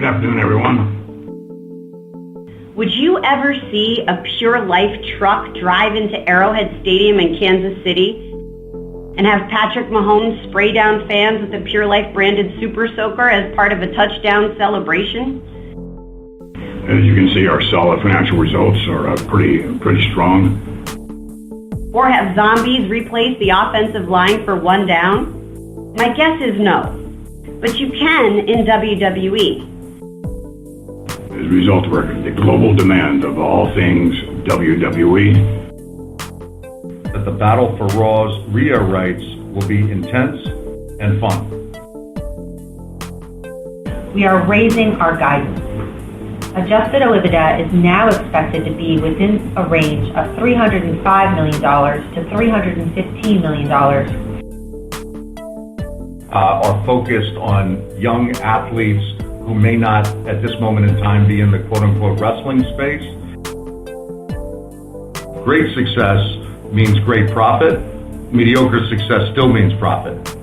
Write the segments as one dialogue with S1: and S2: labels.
S1: Good afternoon, everyone.
S2: Would you ever see a Pure Life truck drive into Arrowhead Stadium in Kansas City and have Patrick Mahomes spray down fans with a Pure Life branded Super Soaker as part of a touchdown celebration?
S1: As you can see, our solid financial results are pretty strong.
S2: Or have zombies replace the offensive line for one down? My guess is no. But you can in WWE.
S1: As a result of the global demand of all things WWE,
S3: that the battle for Raw's Rhea rights will be intense and fun.
S4: We are raising our guidance. Adjusted OIBDA is now expected to be within a range of $305 million to $315 million.
S3: Are focused on young athletes who may not, at this moment in time, be in the quote-unquote wrestling space. Great success means great profit. Mediocre success still means profit.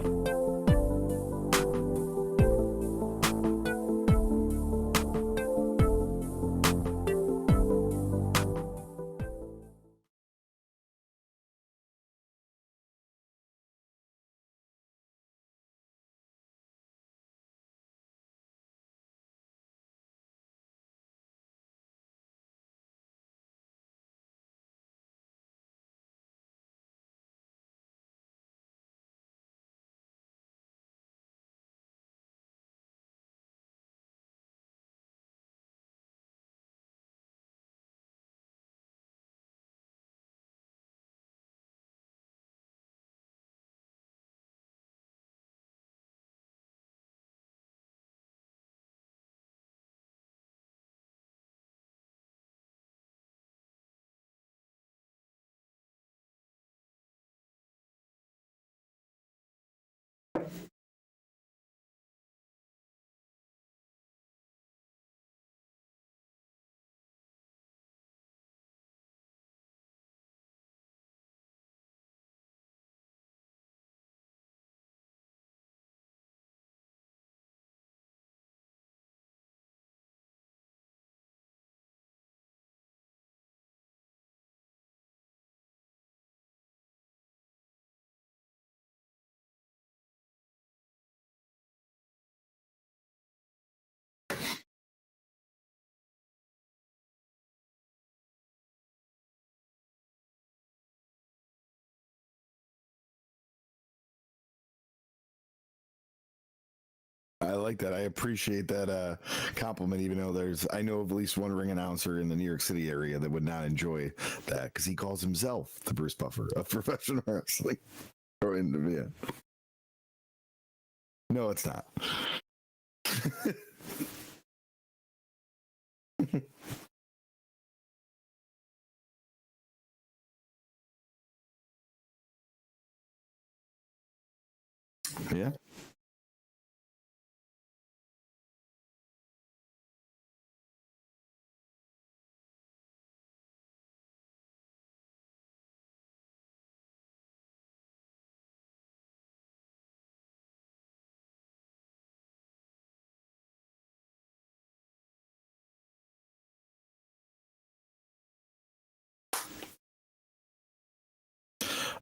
S5: I like that. I appreciate that compliment, even though I know of at least one ring announcer in the New York City area that would not enjoy that because he calls himself the Bruce Buffer of professional wrestling. Yeah. No, it's not. Yeah.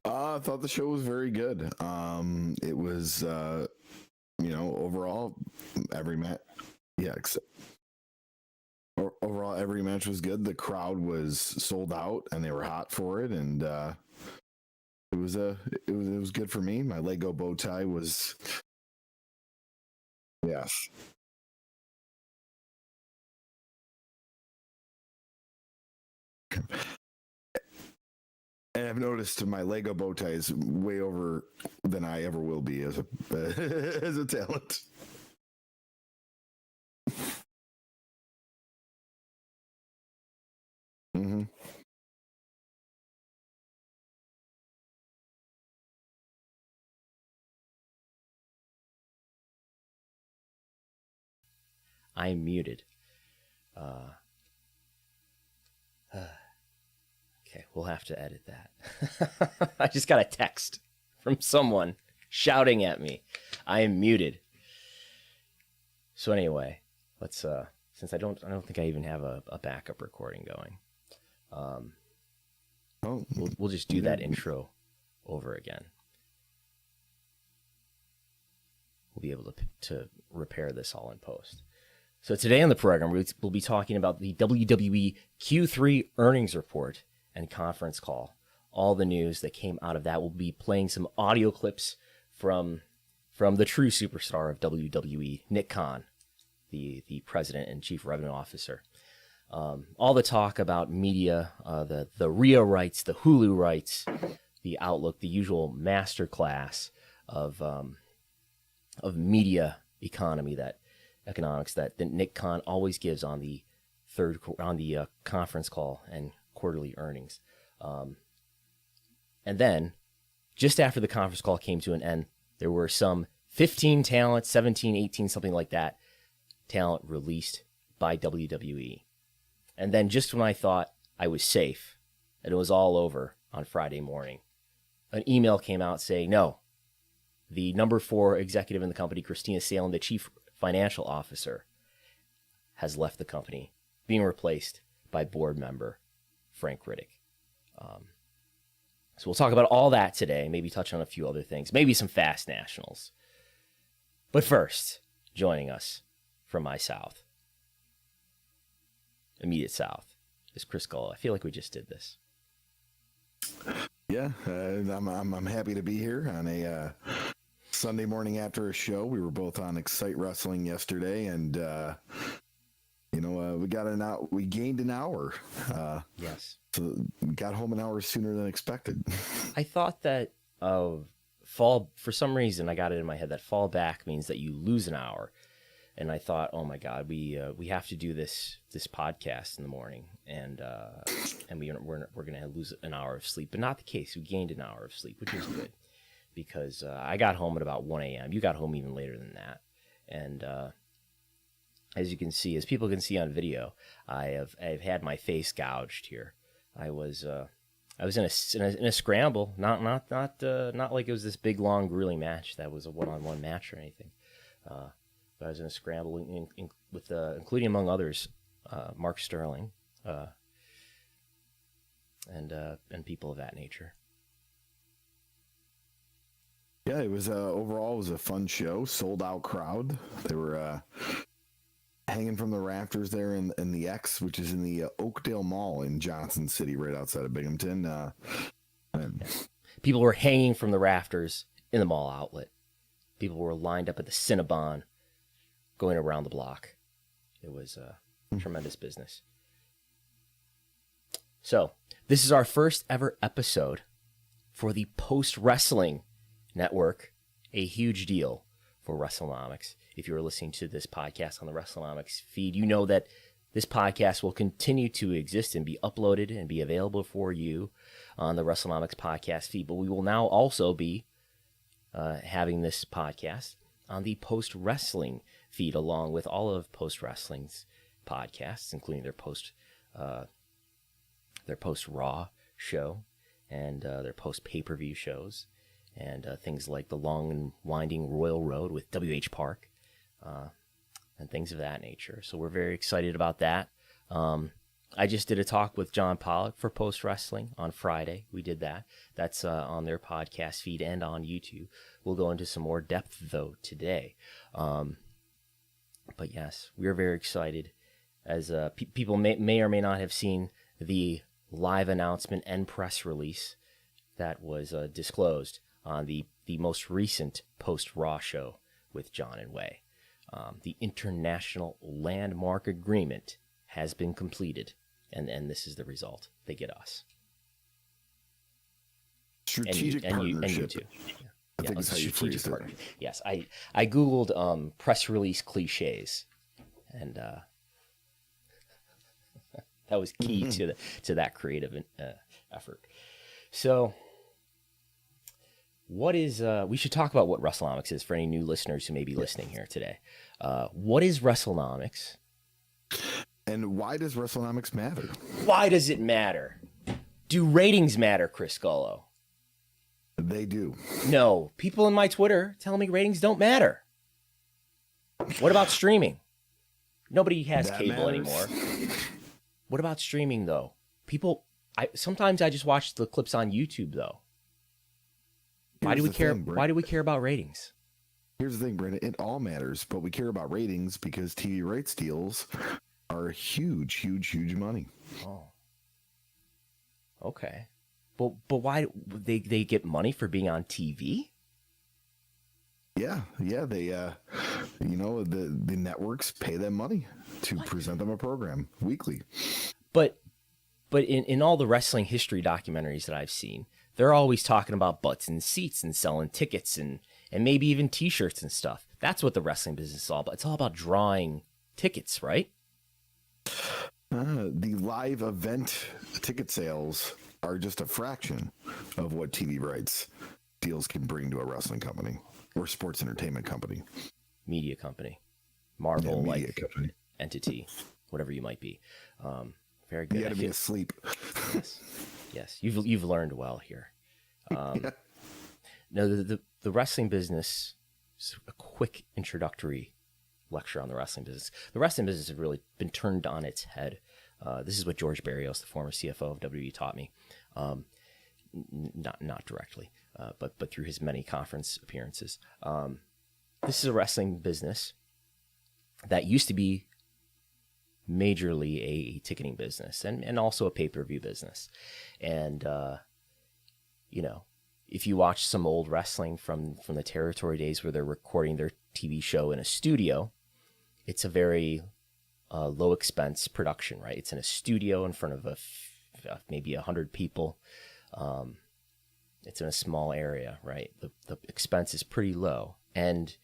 S5: I thought the show was very good. It was, overall, every match. Yeah, overall, every match was good. The crowd was sold out, and they were hot for it, and it was good for me. My Lego bow tie was, yes. And I've noticed my Lego bow tie is way over than I ever will be as a as a talent. Mm-hmm.
S6: I'm muted. Okay, we'll have to edit that. I just got a text from someone shouting at me. I am muted. So anyway, let's since I don't think I even have a backup recording going. We'll just do that intro over again. We'll be able to repair this all in post. So today on the program, we'll be talking about the WWE Q3 earnings report and conference call. All the news that came out of that. We'll be playing some audio clips from the true superstar of WWE, Nick Khan, the president and chief revenue officer. All the talk about media, the Rio rights, the Hulu rights, the Outlook, the usual masterclass of media economics that Nick Khan always gives on the conference call and quarterly earnings. And then, just after the conference call came to an end, there were some 15 talent, 17, 18, something like that, talent released by WWE. And then just when I thought I was safe and it was all over on Friday morning, an email came out saying, no, the number 4 executive in the company, Christina Salem, the chief financial officer, has left the company, being replaced by board member Frank Riddick. So we'll talk about all that today, maybe touch on a few other things, maybe some fast nationals. But first, joining us from my south, immediate south, is Chris Gullo. I feel like we just did this.
S5: Yeah, I'm happy to be here on a Sunday morning after a show. We were both on Excite Wrestling yesterday, and we gained an hour.
S6: Yes.
S5: So we got home an hour sooner than expected.
S6: I thought that for some reason I got it in my head that fall back means that you lose an hour. And I thought, oh my God, we have to do this podcast in the morning, and we're gonna lose an hour of sleep. But not the case. We gained an hour of sleep, which was good, because I got home at about 1 a.m. You got home even later than that, and as people can see on video, I've had my face gouged here. I was in a scramble, not like it was this big long grueling match that was a one-on-one match or anything. But I was in a scramble with including among others, Mark Sterling, and people of that nature.
S5: Yeah, it was overall it was a fun show, sold out crowd. They were hanging from the rafters there in the X, which is in the Oakdale Mall in Johnson City, right outside of Binghamton.
S6: People were hanging from the rafters in the mall outlet. People were lined up at the Cinnabon, going around the block. It was tremendous business. So, this is our first ever episode for the Post Wrestling Network, a huge deal for Wrestlenomics. If you're listening to this podcast on the Wrestlenomics feed, you know that this podcast will continue to exist and be uploaded and be available for you on the Wrestlenomics podcast feed. But we will now also be having this podcast on the Post Wrestling feed, along with all of Post Wrestling's podcasts, including their post Raw show and their post pay-per-view shows, and things like the Long and Winding Royal Road with W.H. Park, and things of that nature. So we're very excited about that. I just did a talk with John Pollock for Post Wrestling on Friday. We did that. That's on their podcast feed and on YouTube. We'll go into some more depth, though, today. But yes, we are very excited. As people may or may not have seen the live announcement and press release that was disclosed on the most recent post-Raw show with John and Way. The international landmark agreement has been completed, and this is the result. They get us.
S5: Strategic partnership.
S6: And you too.
S5: I think it's how you phrased it.
S6: Yes, I Googled press release cliches, and that was key to that creative effort. So, what is? We should talk about what Wrestlenomics is for any new listeners who may be listening here today. What is Wrestlenomics?
S5: And why does Wrestlenomics matter?
S6: Why does it matter? Do ratings matter, Chris Gullo?
S5: They do.
S6: No, people in my Twitter tell me ratings don't matter. What about streaming? Nobody has
S5: That
S6: cable
S5: matters.
S6: anymore. What about streaming though? Sometimes I just watch the clips on YouTube though. Why do we care? Why do we care about ratings?
S5: Here's the thing, Brandon. It all matters, but we care about ratings because TV rights deals are huge, huge, huge money.
S6: Oh. Okay. But why they get money for being on TV?
S5: Yeah, they the networks pay them money to present them a program weekly.
S6: But in all the wrestling history documentaries that I've seen, they're always talking about butts and seats and selling tickets and maybe even T-shirts and stuff. That's what the wrestling business is all about. It's all about drawing tickets, right?
S5: The live event ticket sales are just a fraction of what TV rights deals can bring to a wrestling company or sports entertainment company.
S6: Media company. Marvel
S5: media
S6: like
S5: company.
S6: entity, whatever you might be. Very good.
S5: You got to be asleep.
S6: Yes. You've learned well here.
S5: Yeah.
S6: No, the wrestling business, just a quick introductory lecture on the wrestling business. The wrestling business has really been turned on its head. This is what George Barrios, the former CFO of WWE, taught me. Not directly, but through his many conference appearances. This is a wrestling business that used to be majorly a ticketing business and also a pay-per-view business. And, if you watch some old wrestling from the territory days where they're recording their TV show in a studio, it's a very low expense production, right? It's in a studio in front of maybe 100 people. It's in a small area, right? The expense is pretty low. And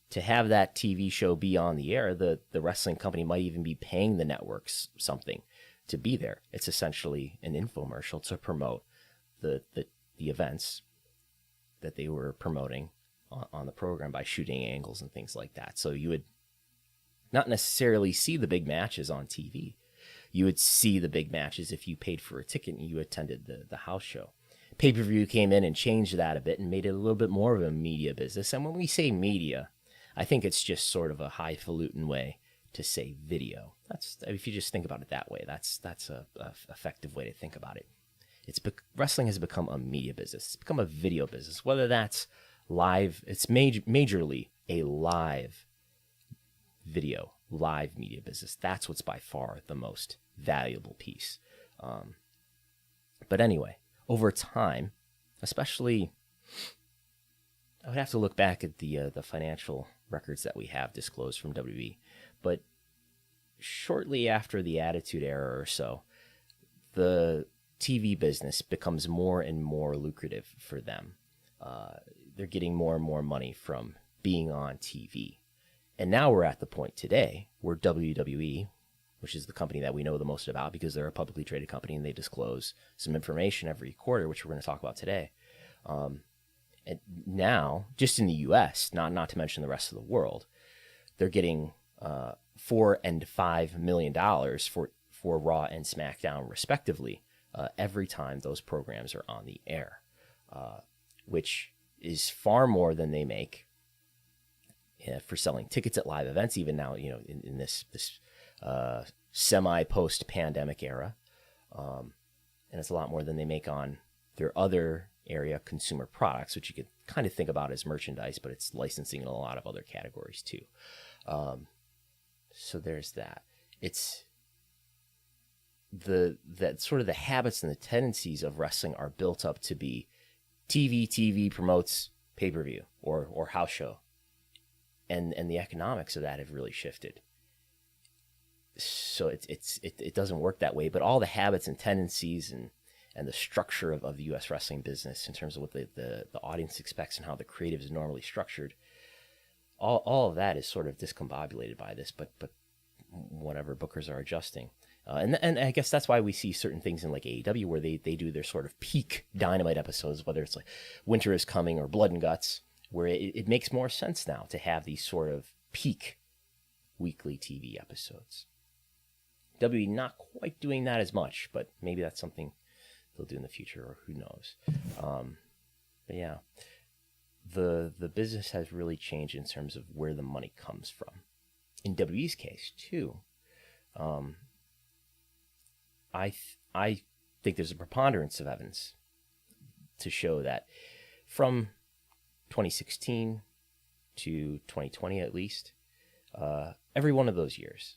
S6: to have that TV show be on the air, the wrestling company might even be paying the networks something to be there. It's essentially an infomercial to promote the events that they were promoting on the program by shooting angles and things like that. So you would not necessarily see the big matches on TV. You would see the big matches if you paid for a ticket and you attended the house show. Pay-per-view came in and changed that a bit and made it a little bit more of a media business. And when we say media, I think it's just sort of a highfalutin way to say video. If you just think about it that way, that's a effective way to think about it. Wrestling has become a media business. It's become a video business. Whether that's live, it's majorly a live video, live media business. That's what's by far the most valuable piece. But anyway, over time, especially, I would have to look back at the financial records that we have disclosed from WWE, but shortly after the Attitude Era or so, the TV business becomes more and more lucrative for them. They're getting more and more money from being on TV. And now we're at the point today where WWE, which is the company that we know the most about because they're a publicly traded company and they disclose some information every quarter, which we're going to talk about today. And now, just in the U.S., not to mention the rest of the world, they're getting $4 and $5 million for Raw and SmackDown, respectively, every time those programs are on the air, which is far more than they make for selling tickets at live events, even now, in this semi-post-pandemic era. And it's a lot more than they make on their other area consumer products, which you could kind of think about as merchandise, but it's licensing in a lot of other categories too. So there's that. It's that sort of the habits and the tendencies of wrestling are built up to be TV promotes pay-per-view or house show. And the economics of that have really shifted. So it doesn't work that way, but all the habits and tendencies and the structure of the U.S. wrestling business in terms of what the audience expects and how the creative is normally structured, all of that is sort of discombobulated by this, but whatever, bookers are adjusting. And I guess that's why we see certain things in like AEW where they do their sort of peak Dynamite episodes, whether it's like Winter is Coming or Blood and Guts, where it makes more sense now to have these sort of peak weekly TV episodes. WWE not quite doing that as much, but maybe that's something they'll do in the future, or who knows. But yeah, the business has really changed in terms of where the money comes from. in WWE's case too, I think there's a preponderance of evidence to show that from 2016 to 2020 at least, every one of those years,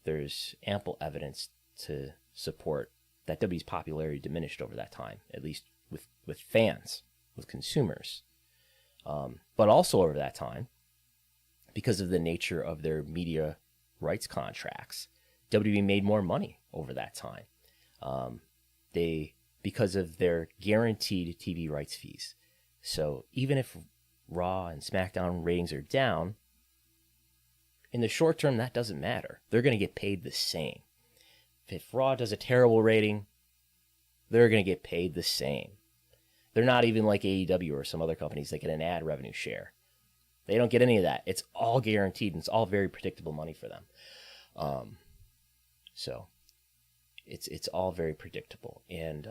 S6: there's ample evidence to support that WWE's popularity diminished over that time, at least with fans, with consumers. But also over that time, because of the nature of their media rights contracts, WWE made more money over that time. Because of their guaranteed TV rights fees. So even if Raw and SmackDown ratings are down, in the short term, that doesn't matter. They're going to get paid the same. If Raw does a terrible rating, they're going to get paid the same. They're not even like AEW or some other companies that get an ad revenue share. They don't get any of that. It's all guaranteed, and it's all very predictable money for them. So it's all very predictable. And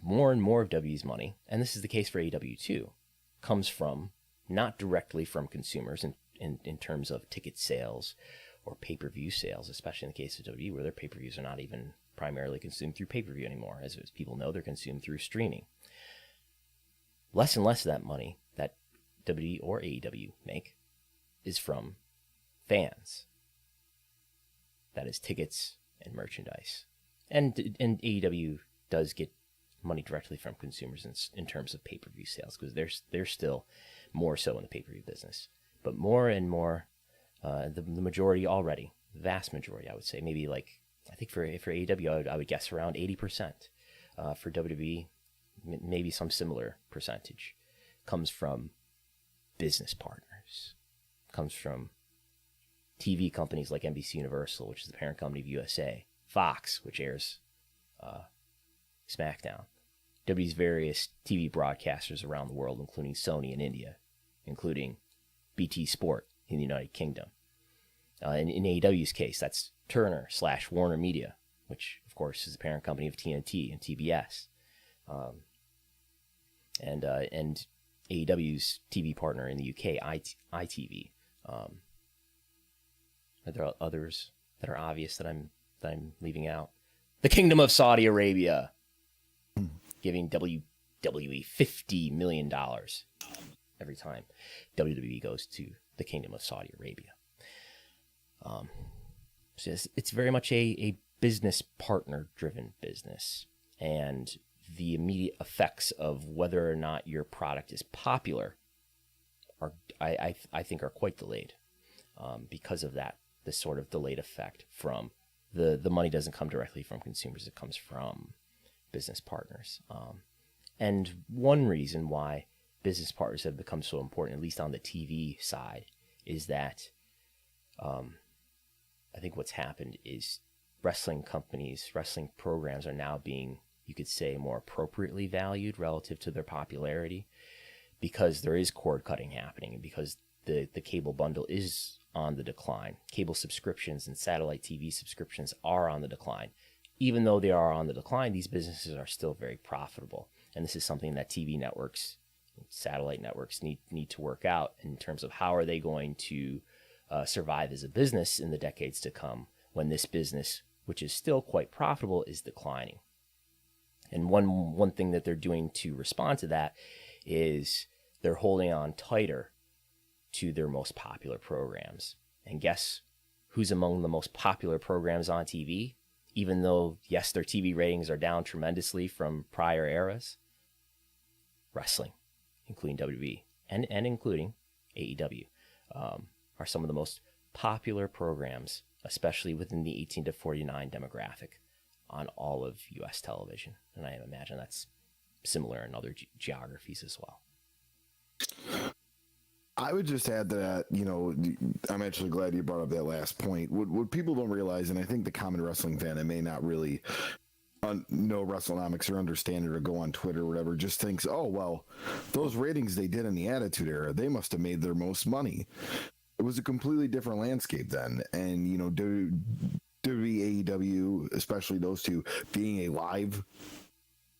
S6: more and more of WWE's money, and this is the case for AEW too, comes from not directly from consumers in terms of ticket sales or pay-per-view sales, especially in the case of WWE, where their pay-per-views are not even primarily consumed through pay-per-view anymore. As people know, they're consumed through streaming. Less and less of that money that WWE or AEW make is from fans. That is tickets and merchandise. And AEW does get money directly from consumers in terms of pay-per-view sales, because they're still more so in the pay-per-view business. But more and more, the majority already, vast majority, I would say, maybe like, I think for AEW, I would guess around 80%. For WWE, maybe some similar percentage, comes from business partners, comes from TV companies like NBC Universal, which is the parent company of USA, Fox, which airs SmackDown, WWE's various TV broadcasters around the world, including Sony in India, including BT Sport in the United Kingdom. In AEW's case, that's Turner/Warner Media, which, of course, is the parent company of TNT and TBS. And AEW's TV partner in the UK, ITV. Are there others that are obvious that I'm leaving out? The Kingdom of Saudi Arabia, giving WWE $50 million every time WWE goes to the Kingdom of Saudi Arabia. So it's very much a business partner-driven business, and the immediate effects of whether or not your product is popular are, I think, are quite delayed because of that. This sort of delayed effect from the money doesn't come directly from consumers; it comes from business partners. And one reason why business partners have become so important, at least on the TV side, is that I think what's happened is wrestling companies, wrestling programs are now being, you could say, more appropriately valued relative to their popularity, because there is cord cutting happening, and because the cable bundle is on the decline. Cable subscriptions and satellite TV subscriptions are on the decline. Even though they are on the decline, these businesses are still very profitable. And this is something that TV networks, satellite networks need to work out in terms of how are they going to survive as a business in the decades to come, when this business, which is still quite profitable, is declining. And one thing that they're doing to respond to that is they're holding on tighter to their most popular programs. And guess who's among the most popular programs on TV? Even though, yes, their TV ratings are down tremendously from prior eras, wrestling, including WWE and including AEW, are some of the most popular programs, especially within the 18 to 49 demographic, on all of U.S. television. And I imagine that's similar in other geographies as well.
S5: I would just add that, I'm actually glad you brought up that last point. What people don't realize, and I think the common wrestling fan that may not really know Wrestlenomics or understand it or go on Twitter or whatever, just thinks, oh, well, those ratings they did in the Attitude Era, they must have made their most money. It was a completely different landscape then. And, WWE, AEW, especially those two, being a live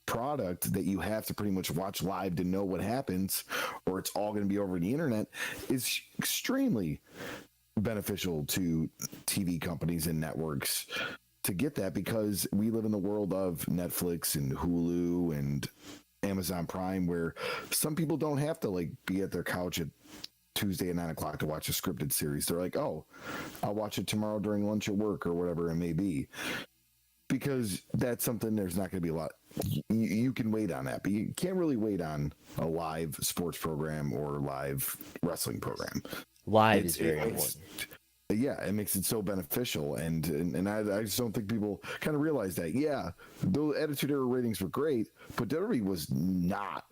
S5: product that you have to pretty much watch live to know what happens, or it's all going to be over the internet, is extremely beneficial to TV companies and networks to get that, because we live in the world of Netflix and Hulu and Amazon Prime, where some people don't have to like be at their couch at Tuesday at 9 o'clock to watch a scripted series. They're like, oh, I'll watch it tomorrow during lunch at work or whatever it may be, because that's something there's not going to be a lot. You can wait on that, but you can't really wait on a live sports program or live wrestling program.
S6: Live is very important.
S5: Yeah, it makes it so beneficial, and I just don't think people kind of realize that. Yeah, those Attitude Era ratings were great, but WWE was not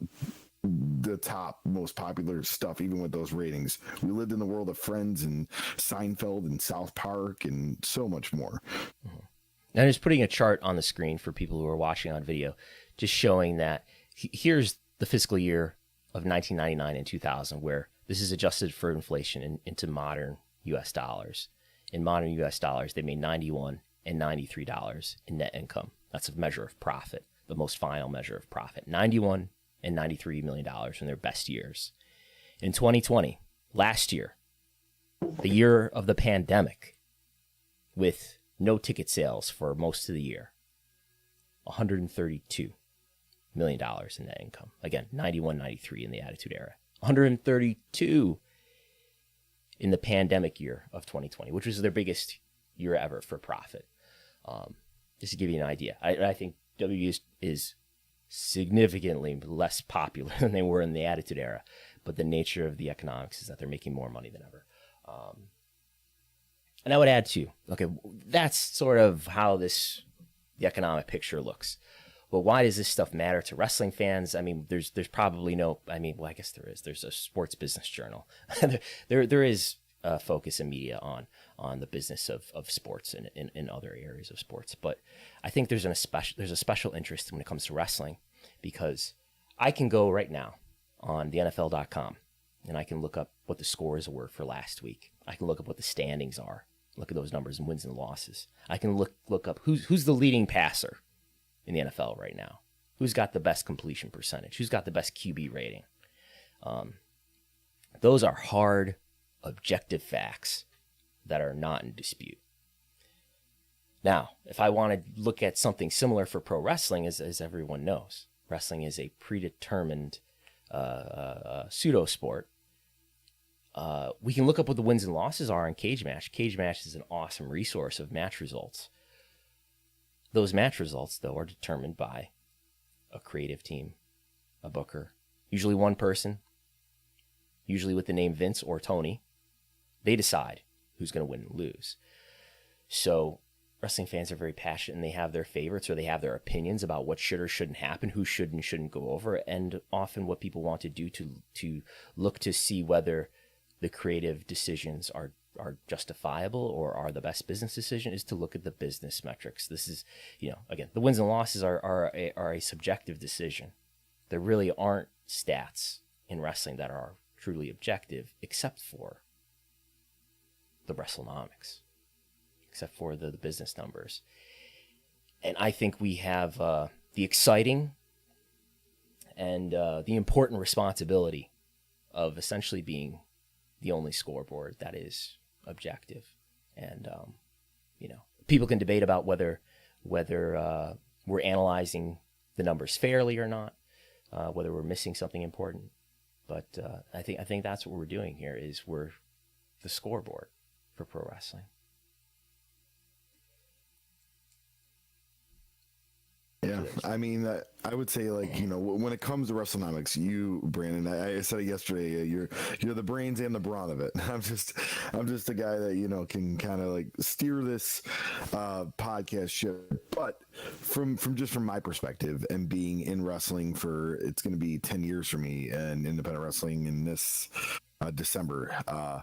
S5: the top most popular stuff, even with those ratings. We lived in the world of Friends and Seinfeld and South Park and so much more.
S6: Mm-hmm. And I'm just putting a chart on the screen for people who are watching on video, just showing that here's the fiscal year of 1999 and 2000, where this is adjusted for inflation into modern U.S. dollars. In modern U.S. dollars, they made $91 and $93 in net income. That's a measure of profit, the most final measure of profit. $91 and $93 million in their best years. In 2020, last year, the year of the pandemic, with no ticket sales for most of the year, $132 million in net income. Again, 91, 93 in the Attitude Era. 132 in the pandemic year of 2020, which was their biggest year ever for profit. Just to give you an idea, I think WWE is significantly less popular than they were in the Attitude Era, but the nature of the economics is that they're making more money than ever. And I would add too, okay, that's sort of how the economic picture looks. But why does this stuff matter to wrestling fans? I mean, there's probably no, I mean, well, I guess there is. There's a sports business journal. there is focus in media on the business of sports and in other areas of sports. But I think there's a special interest when it comes to wrestling, because I can go right now on the NFL.com and I can look up what the scores were for last week. I can look up what the standings are. Look at those numbers and wins and losses. I can look up who's the leading passer in the NFL right now. Who's got the best completion percentage? Who's got the best QB rating? Those are hard, objective facts that are not in dispute. Now, if I want to look at something similar for pro wrestling, as everyone knows, wrestling is a predetermined pseudo sport. We can look up what the wins and losses are in Cage Match. Cage Match is an awesome resource of match results. Those match results, though, are determined by a creative team, a booker, usually one person, usually with the name Vince or Tony. They decide who's going to win and lose. So wrestling fans are very passionate, and they have their favorites or they have their opinions about what should or shouldn't happen, who should and shouldn't go over, and often what people want to do to look to see whether the creative decisions are justifiable or are the best business decision is to look at the business metrics. This is, again, the wins and losses are a subjective decision. There really aren't stats in wrestling that are truly objective, except for the Wrestlenomics, except for the business numbers. And I think we have the exciting and the important responsibility of essentially being the only scoreboard that is objective. And people can debate about whether we're analyzing the numbers fairly or not, whether we're missing something important. But I think that's what we're doing here, is we're the scoreboard for pro wrestling.
S5: Yeah, I mean, I would say, when it comes to Wrestlenomics, you, Brandon, I said it yesterday, you're the brains and the brawn of it. I'm just a guy that can kind of steer this podcast ship. But from my perspective, and being in wrestling it's going to be 10 years for me and independent wrestling in this December. I've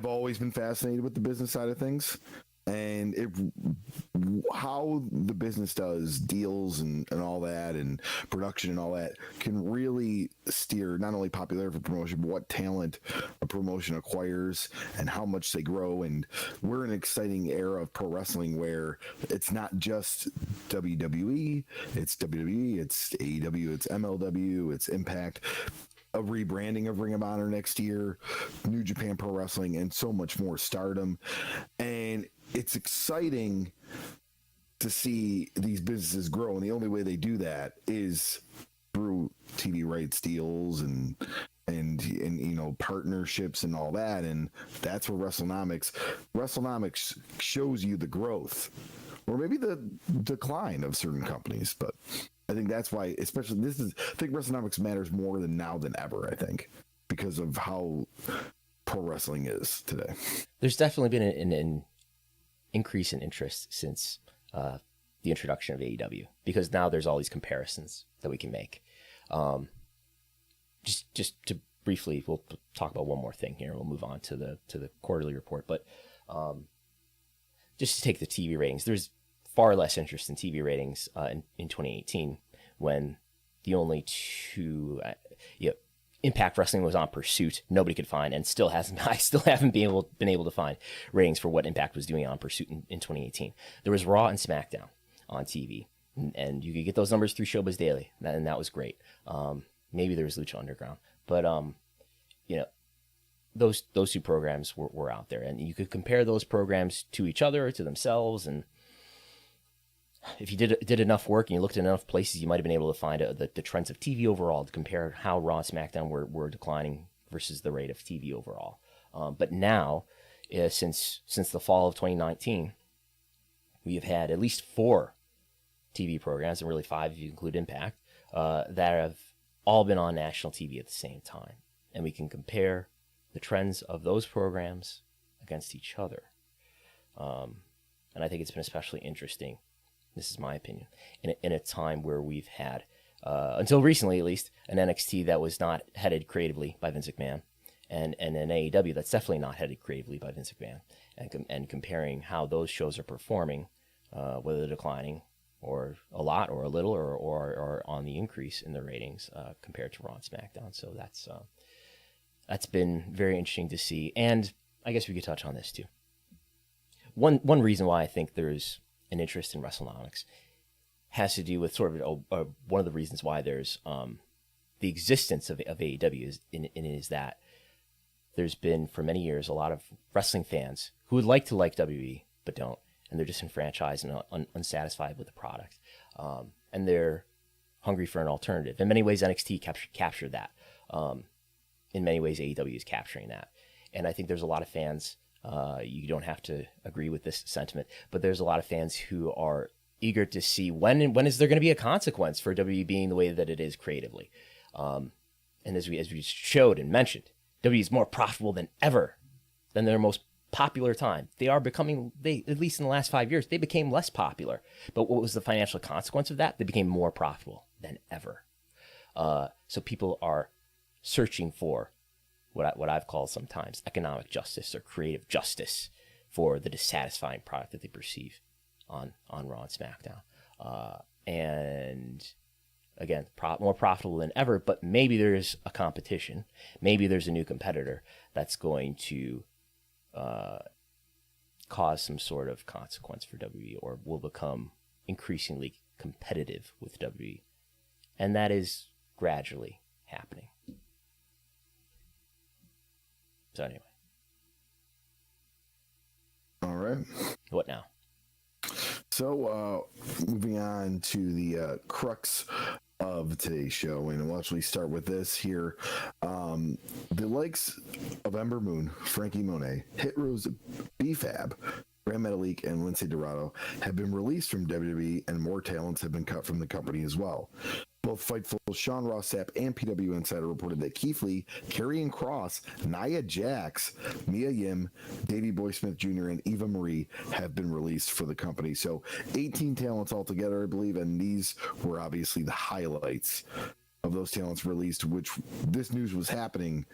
S5: always been fascinated with the business side of things. And how the business does deals and all that, and production and all that, can really steer not only popularity for promotion, but what talent a promotion acquires and how much they grow. And we're in an exciting era of pro wrestling where it's not just WWE, it's WWE, it's AEW, it's MLW, it's Impact. a rebranding of Ring of Honor next year, New Japan Pro Wrestling, and so much more stardom. And it's exciting to see these businesses grow. And the only way they do that is through TV rights deals and partnerships and all that. And that's where WrestleNomics shows you the growth, or maybe the decline of certain companies. But I think that's why, especially I think WrestleNomics matters more now than ever, I think, because of how pro wrestling is today.
S6: There's definitely been an increase in interest since the introduction of AEW, because now there's all these comparisons that we can make. Just to briefly, we'll talk about one more thing here. We'll move on to the quarterly report. But just to take the TV ratings, there's far less interest in TV ratings in 2018, when the only two, Impact Wrestling was on Pursuit. Nobody could find, and I still haven't been able to find ratings for what Impact was doing on Pursuit in 2018. There was Raw and SmackDown on TV, and you could get those numbers through Showbiz Daily, and that was great. Maybe there was Lucha Underground, but those two programs were out there, and you could compare those programs to each other, to themselves, and if you did enough work and you looked in enough places, you might have been able to find the trends of TV overall to compare how Raw and SmackDown were declining versus the rate of TV overall. But now, since the fall of 2019, we have had at least 4 TV programs, and really 5 if you include Impact, that have all been on national TV at the same time. And we can compare the trends of those programs against each other. And I think it's been especially interesting, this is my opinion, in a time where we've had, until recently at least, an NXT that was not headed creatively by Vince McMahon, and an AEW that's definitely not headed creatively by Vince McMahon, and comparing how those shows are performing, whether they're declining or a lot or a little or on the increase in the ratings compared to Raw and SmackDown. So that's been very interesting to see. And I guess we could touch on this too. One reason why I think there's an interest in Wrestlenomics has to do with sort of one of the reasons why there's the existence of AEW is that there's been for many years a lot of wrestling fans who would like to like WWE but don't, and they're disenfranchised and unsatisfied with the product, and they're hungry for an alternative. In many ways, NXT captured that. In many ways, AEW is capturing that, and I think there's a lot of fans. You don't have to agree with this sentiment, but there's a lot of fans who are eager to see when is there going to be a consequence for WWE being the way that it is creatively. And as we showed and mentioned, WWE is more profitable than ever, than their most popular time. They are becoming, at least in the last 5 years, they became less popular. But what was the financial consequence of that? They became more profitable than ever. So people are searching for what I've called sometimes economic justice or creative justice for the dissatisfying product that they perceive on Raw and SmackDown. And again, more profitable than ever, but maybe there's a competition. Maybe there's a new competitor that's going to cause some sort of consequence for WWE, or will become increasingly competitive with WWE. And that is gradually happening. So anyway.
S5: All right.
S6: What now?
S5: So moving on to the crux of today's show, and we'll actually start with this here. The likes of Ember Moon, Frankie Monet, Hit Rose, B-Fab, Grand Metalik, and Lindsay Dorado have been released from WWE, and more talents have been cut from the company as well. Both Fightful Sean Ross Sapp and PW Insider reported that Keith Lee, Karrion Kross, Nia Jax, Mia Yim, Davey Boy Smith Jr., and Eva Marie have been released for the company. So 18 talents altogether, I believe, and these were obviously the highlights of those talents released, which this news was happening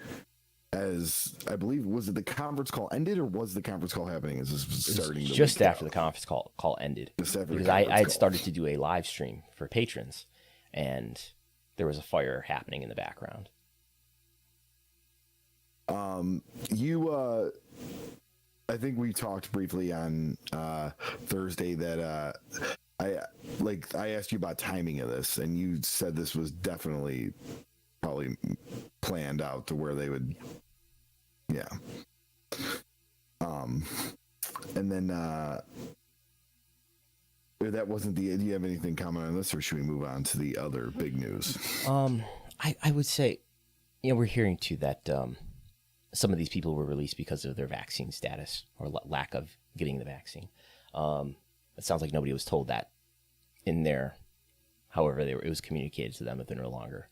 S5: as, I believe, was it the conference call ended, or was the conference call happening as this was starting?
S6: Just after the conference call ended. Because I had started to do a live stream for patrons, and there was a fire happening in the background.
S5: I think we talked briefly on Thursday that I asked you about timing of this, and you said this was definitely probably planned out to where they would, yeah. And then that wasn't the. Do you have anything comment on this, or should we move on to the other big news?
S6: I would say, we're hearing too that some of these people were released because of their vaccine status or lack of getting the vaccine. It sounds like nobody was told that in there. However, it was communicated to them that they're no longer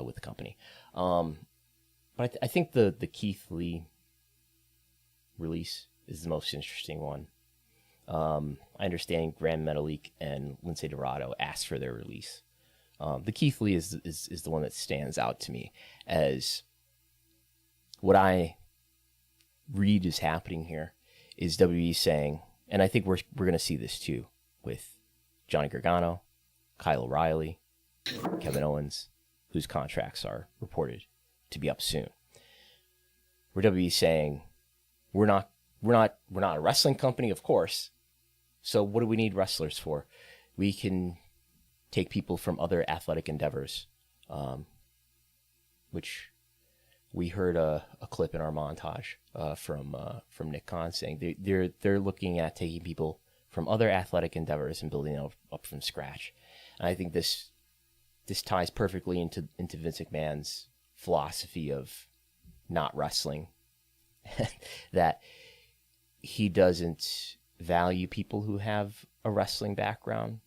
S6: with the company. But I think the Keith Lee release is the most interesting one. I understand Graham Metalik and Lindsay Dorado asked for their release. The Keith Lee is the one that stands out to me as what I read is happening here is WWE saying, and I think we're going to see this too with Johnny Gargano, Kyle O'Reilly, Kevin Owens, whose contracts are reported to be up soon. Where WWE saying, we're not a wrestling company, of course. So what do we need wrestlers for? We can take people from other athletic endeavors, which we heard a clip in our montage from Nick Khan saying they're looking at taking people from other athletic endeavors and building it up from scratch. And I think this ties perfectly into Vince McMahon's philosophy of not wrestling, that he doesn't value people who have a wrestling background.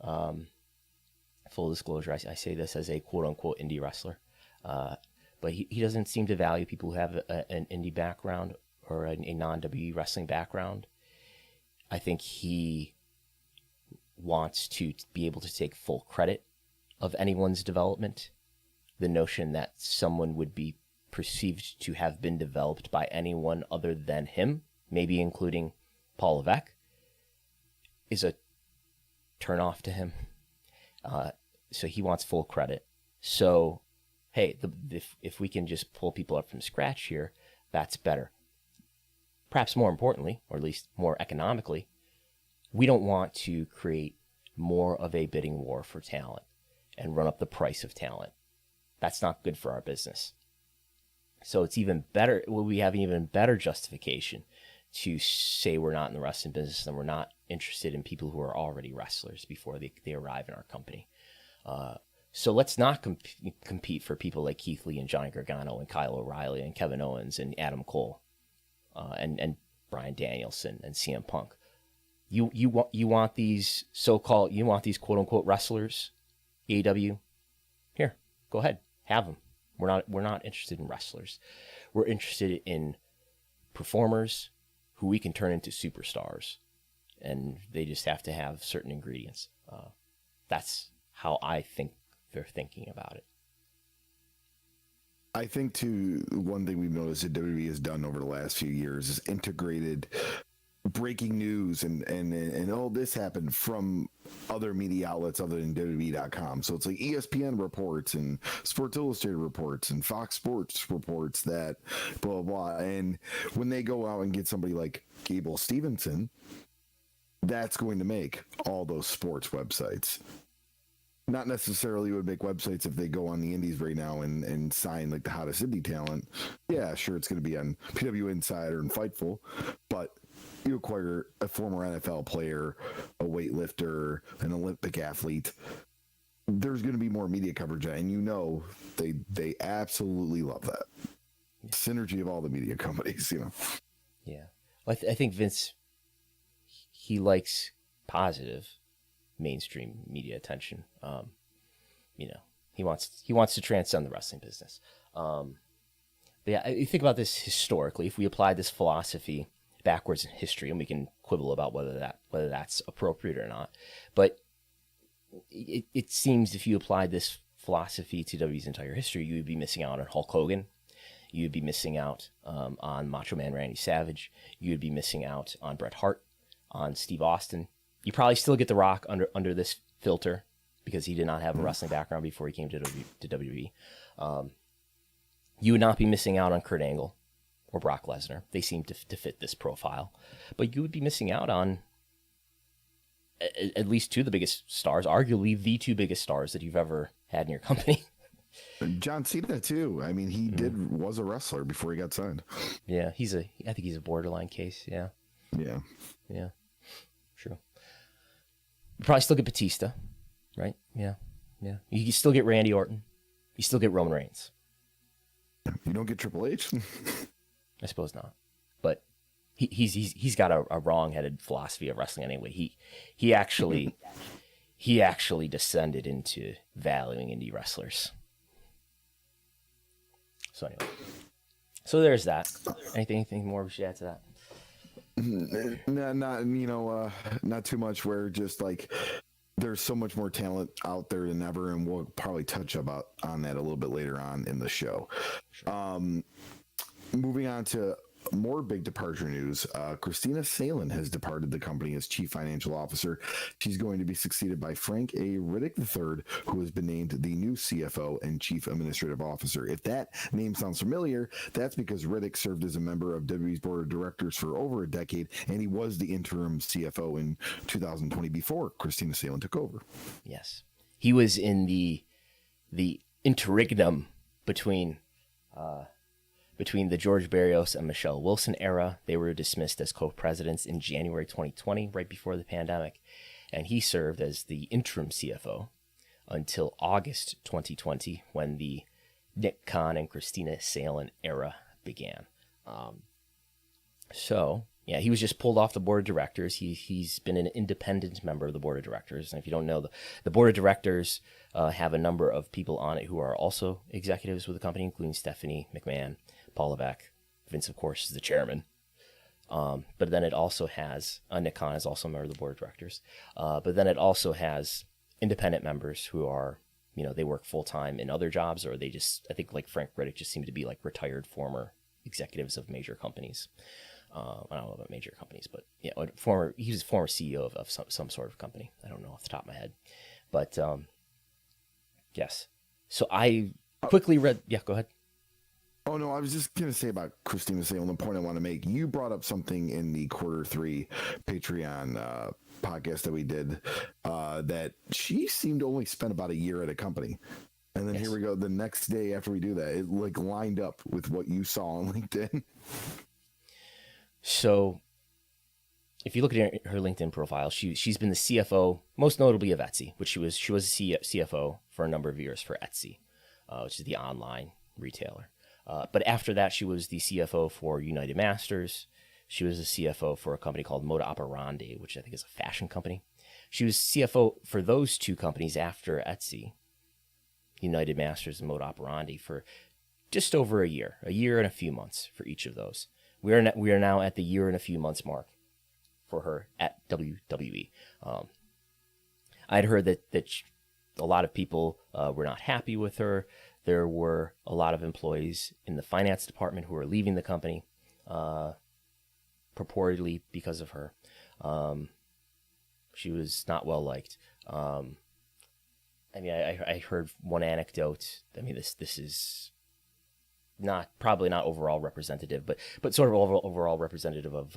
S6: Full disclosure, I say this as a quote-unquote indie wrestler. But he doesn't seem to value people who have an indie background or a non-WWE wrestling background. I think he wants to be able to take full credit of anyone's development. The notion that someone would be perceived to have been developed by anyone other than him, maybe including Paul Levesque, is a turnoff to him. So he wants full credit. So, hey, if we can just pull people up from scratch here, that's better. Perhaps more importantly, or at least more economically, we don't want to create more of a bidding war for talent and run up the price of talent. That's not good for our business. So it's even better, we have an even better justification to say we're not in the wrestling business and we're not interested in people who are already wrestlers before they arrive in our company. So let's not compete for people like Keith Lee and Johnny Gargano and Kyle O'Reilly and Kevin Owens and Adam Cole and Bryan Danielson and CM Punk. You want these quote unquote wrestlers, AEW? Here, go ahead, have them. We're not interested in wrestlers. We're interested in performers who we can turn into superstars, and they just have to have certain ingredients. That's how I think they're thinking about it.
S5: I think too, one thing we've noticed that WWE has done over the last few years is integrated breaking news and all this happened from other media outlets other than WWE.com. So it's like ESPN reports and Sports Illustrated reports and Fox Sports reports that blah, blah, blah. And when they go out and get somebody like Gable Stevenson, that's going to make all those sports websites. Not necessarily would make websites if they go on the indies right now and sign like the hottest indie talent. Yeah, sure, it's going to be on PW Insider and Fightful, but you acquire a former NFL player, a weightlifter, an Olympic athlete, there's going to be more media coverage, and you know they absolutely love that. Synergy of all the media companies, you know.
S6: Yeah. Well, I think Vince, he likes positive mainstream media attention. He wants to transcend the wrestling business. But yeah, you think about this historically. If we applied this philosophy backwards in history, and we can quibble about whether that's appropriate or not, but it seems if you applied this philosophy to WWE's entire history, you would be missing out on Hulk Hogan. You would be missing out on Macho Man Randy Savage. You would be missing out on Bret Hart, on Steve Austin. You probably still get The Rock under this filter because he did not have a wrestling background before he came to WWE. You would not be missing out on Kurt Angle or Brock Lesnar. They seem to fit this profile. But you would be missing out on at least two of the biggest stars, arguably the two biggest stars that you've ever had in your company.
S5: John Cena too. I mean, he was a wrestler before he got signed.
S6: Yeah, I think he's a borderline case. Yeah.
S5: Yeah.
S6: True. You probably still get Batista, right? Yeah. You can still get Randy Orton. You still get Roman Reigns.
S5: You don't get Triple H.
S6: I suppose not, but he's got a wrong-headed philosophy of wrestling anyway. He actually descended into valuing indie wrestlers. So anyway, there's that. Anything more we should add to that?
S5: Not too much. Where just like there's so much more talent out there than ever, and we'll probably touch on that a little bit later on in the show. Sure. Moving on to more big departure news. Christina Salen has departed the company as chief financial officer. She's going to be succeeded by Frank A. Riddick III, who has been named the new CFO and chief administrative officer. If that name sounds familiar, that's because Riddick served as a member of WWE's board of directors for over a decade, and he was the interim CFO in 2020 before Christina Salen took over.
S6: Yes, he was in the interregnum between the George Barrios and Michelle Wilson era. They were dismissed as co-presidents in January 2020, right before the pandemic, and he served as the interim CFO until August 2020, when the Nick Khan and Christina Salen era began. He was just pulled off the board of directors. He's been an independent member of the board of directors, and if you don't know, the board of directors have a number of people on it who are also executives with the company, including Stephanie McMahon, Paul Levesque. Vince, of course, is the chairman. But then it also has, Nick Khan is also a member of the board of directors. But then it also has independent members who are, they work full-time in other jobs, or they just, I think like Frank Riddick just seem to be like retired former executives of major companies. I don't know about major companies, but he was a former CEO of some sort of company. I don't know off the top of my head. But yes. So I quickly read, go ahead.
S5: Oh, no, I was just going to say about Christina Salen, the point I want to make. You brought up something in the Q3 Patreon podcast that we did that she seemed to only spend about a year at a company. And then Here we go. The next day after we do that, it like lined up with what you saw on LinkedIn.
S6: So if you look at her LinkedIn profile, she's been the CFO, most notably of Etsy, which she was a CFO for a number of years for Etsy, which is the online retailer. But after that, she was the CFO for United Masters. She was the CFO for a company called Moda Operandi, which I think is a fashion company. She was CFO for those two companies after Etsy, United Masters and Moda Operandi, for just over a year and a few months for each of those. We are now at the year and a few months mark for her at WWE. I'd heard that a lot of people were not happy with her. There were a lot of employees in the finance department who were leaving the company, purportedly because of her. She was not well liked. I heard one anecdote. I mean, this is probably not overall representative, but sort of overall representative of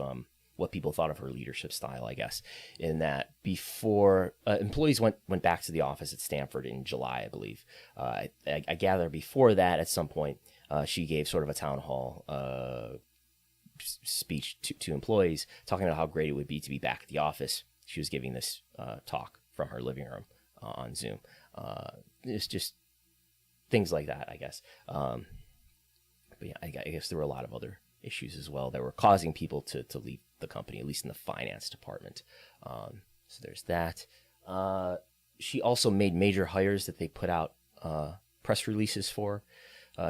S6: what people thought of her leadership style, I guess, in that before employees went back to the office at Stanford in July, I believe. I gather before that, at some point, she gave sort of a town hall speech to employees, talking about how great it would be to be back at the office. She was giving this talk from her living room on Zoom. It's just things like that, I guess. But yeah, I guess there were a lot of other issues as well that were causing people to leave the company, at least in the finance department. So there's that. She also made major hires that they put out press releases for.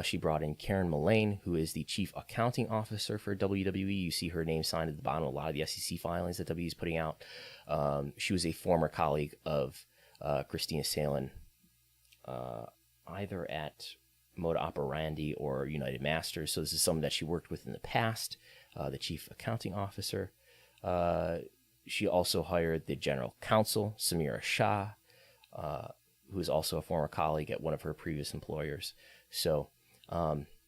S6: She brought in Karen Mullane, who is the chief accounting officer for WWE. You see her name signed at the bottom of a lot of the SEC filings that WWE is putting out. She was a former colleague of Christina Salen, either at Moda Operandi or United Masters. So this is someone that she worked with in the past, the chief accounting officer. She also hired the general counsel, Samira Shah, who is also a former colleague at one of her previous employers. So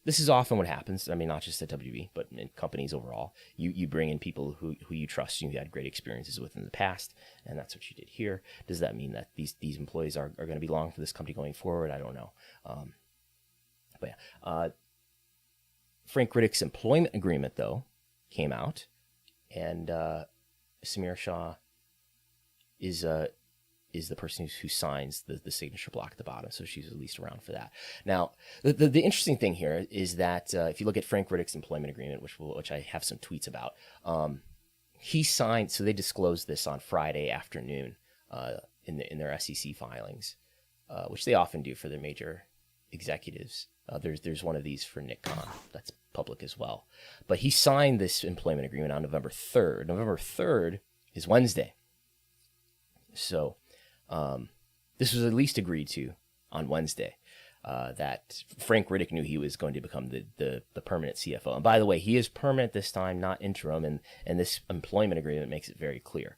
S6: this is often what happens. I mean, not just at WWE, but in companies overall. You bring in people who you trust and you had great experiences with in the past, and that's what she did here. Does that mean that these employees are going to be long for this company going forward? I don't know. But Frank Riddick's employment agreement, though, came out, and Samira Shah is the person who signs the signature block at the bottom, so she's at least around for that. Now, the interesting thing here is that if you look at Frank Riddick's employment agreement, which I have some tweets about, he signed. So they disclosed this on Friday afternoon in their SEC filings, which they often do for their major executives. There's one of these for Nick Khan that's public as well. But he signed this employment agreement on November 3rd. November 3rd is Wednesday. So this was at least agreed to on Wednesday, that Frank Riddick knew he was going to become the permanent CFO. And by the way, he is permanent this time, not interim, and this employment agreement makes it very clear.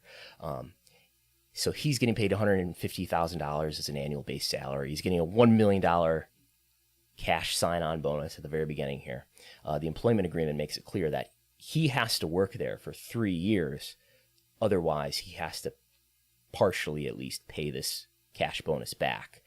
S6: So he's getting paid $150,000 as an annual base salary. He's getting a $1 million cash sign-on bonus at the very beginning here. The employment agreement makes it clear that he has to work there for 3 years. Otherwise, he has to partially at least pay this cash bonus back,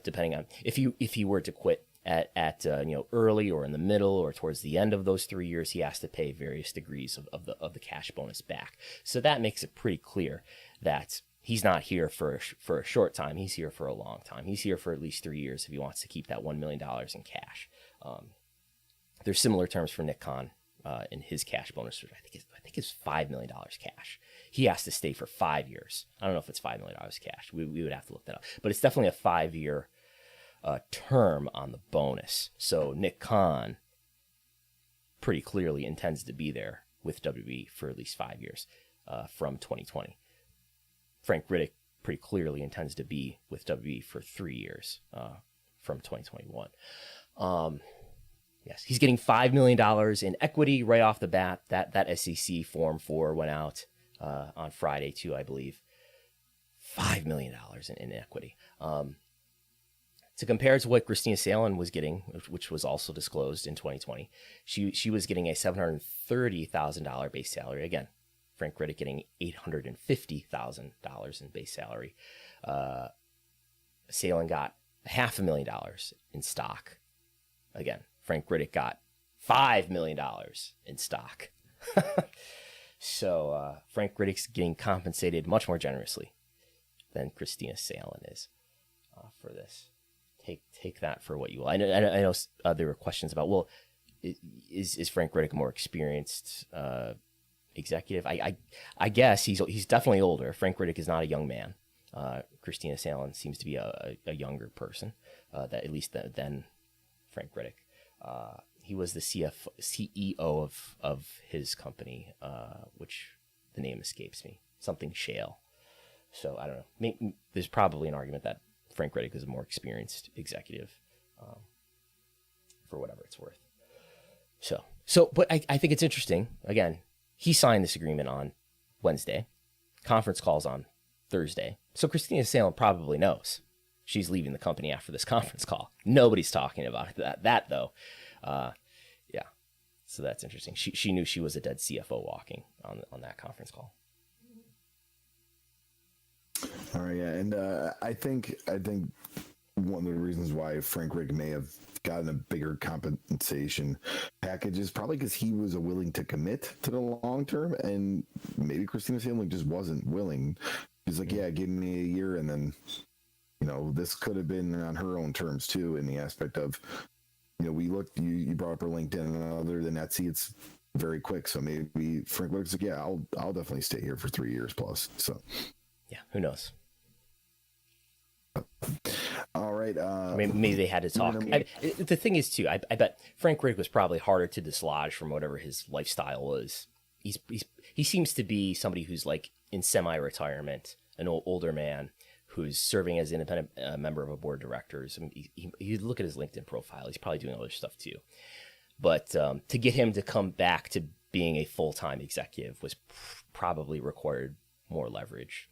S6: depending on if he were to quit at early or in the middle or towards the end of those 3 years, he has to pay various degrees of the cash bonus back. So that makes it pretty clear that he's not here for a short time. He's here for a long time. He's here for at least 3 years if he wants to keep that $1 million in cash. There's similar terms for Nick Khan in his cash bonus. I think it's $5 million cash. He has to stay for 5 years. I don't know if it's $5 million cash. We would have to look that up. But it's definitely a 5-year term on the bonus. So Nick Khan pretty clearly intends to be there with WWE for at least 5 years from 2020. Frank Riddick pretty clearly intends to be with WWE for 3 years from 2021. Yes, he's getting $5 million in equity right off the bat. That SEC Form 4 went out on Friday too, I believe. $5 million in equity. To compare to what Christina Salen was getting, which was also disclosed in 2020, she was getting a $730,000 base salary. Again, Frank Riddick getting $850,000 in base salary. Salen got $500,000 in stock. Again, Frank Riddick got $5 million in stock. So Frank Riddick's getting compensated much more generously than Christina Salen is for this. Take that for what you will. I know there were questions about, well, is Frank Riddick a more experienced executive? I guess he's definitely older. Frank Riddick is not a young man. Christina Salen seems to be a younger person, that at least than Frank Riddick. He was the CEO of his company, which the name escapes me. Something Shale. So I don't know. There's probably an argument that Frank Riddick is a more experienced executive, for whatever it's worth. But I think it's interesting. Again, he signed this agreement on Wednesday. Conference calls on Thursday. So Christina Salen probably knows she's leaving the company after this conference call. Nobody's talking about that though. Yeah. So that's interesting. She knew she was a dead CFO walking on that conference call.
S5: All right, yeah, and I think one of the reasons why Frank Riddick may have gotten a bigger compensation package is probably because he was willing to commit to the long term, and maybe Christina Salen just wasn't willing. She's like, yeah, give me a year, and then this could have been on her own terms too, in the aspect of we looked. You brought up her LinkedIn, and other than that, it's very quick. So maybe Frank Riddick's like, yeah, I'll definitely stay here for 3 years plus. So.
S6: Yeah, who knows?
S5: All right.
S6: Maybe they had to talk. The thing is, too, I bet Frank Riddick was probably harder to dislodge from whatever his lifestyle was. He seems to be somebody who's like in semi-retirement, an older man who's serving as an independent member of a board of directors. I mean, you look at his LinkedIn profile; he's probably doing other stuff too. But to get him to come back to being a full-time executive was probably required more leverage,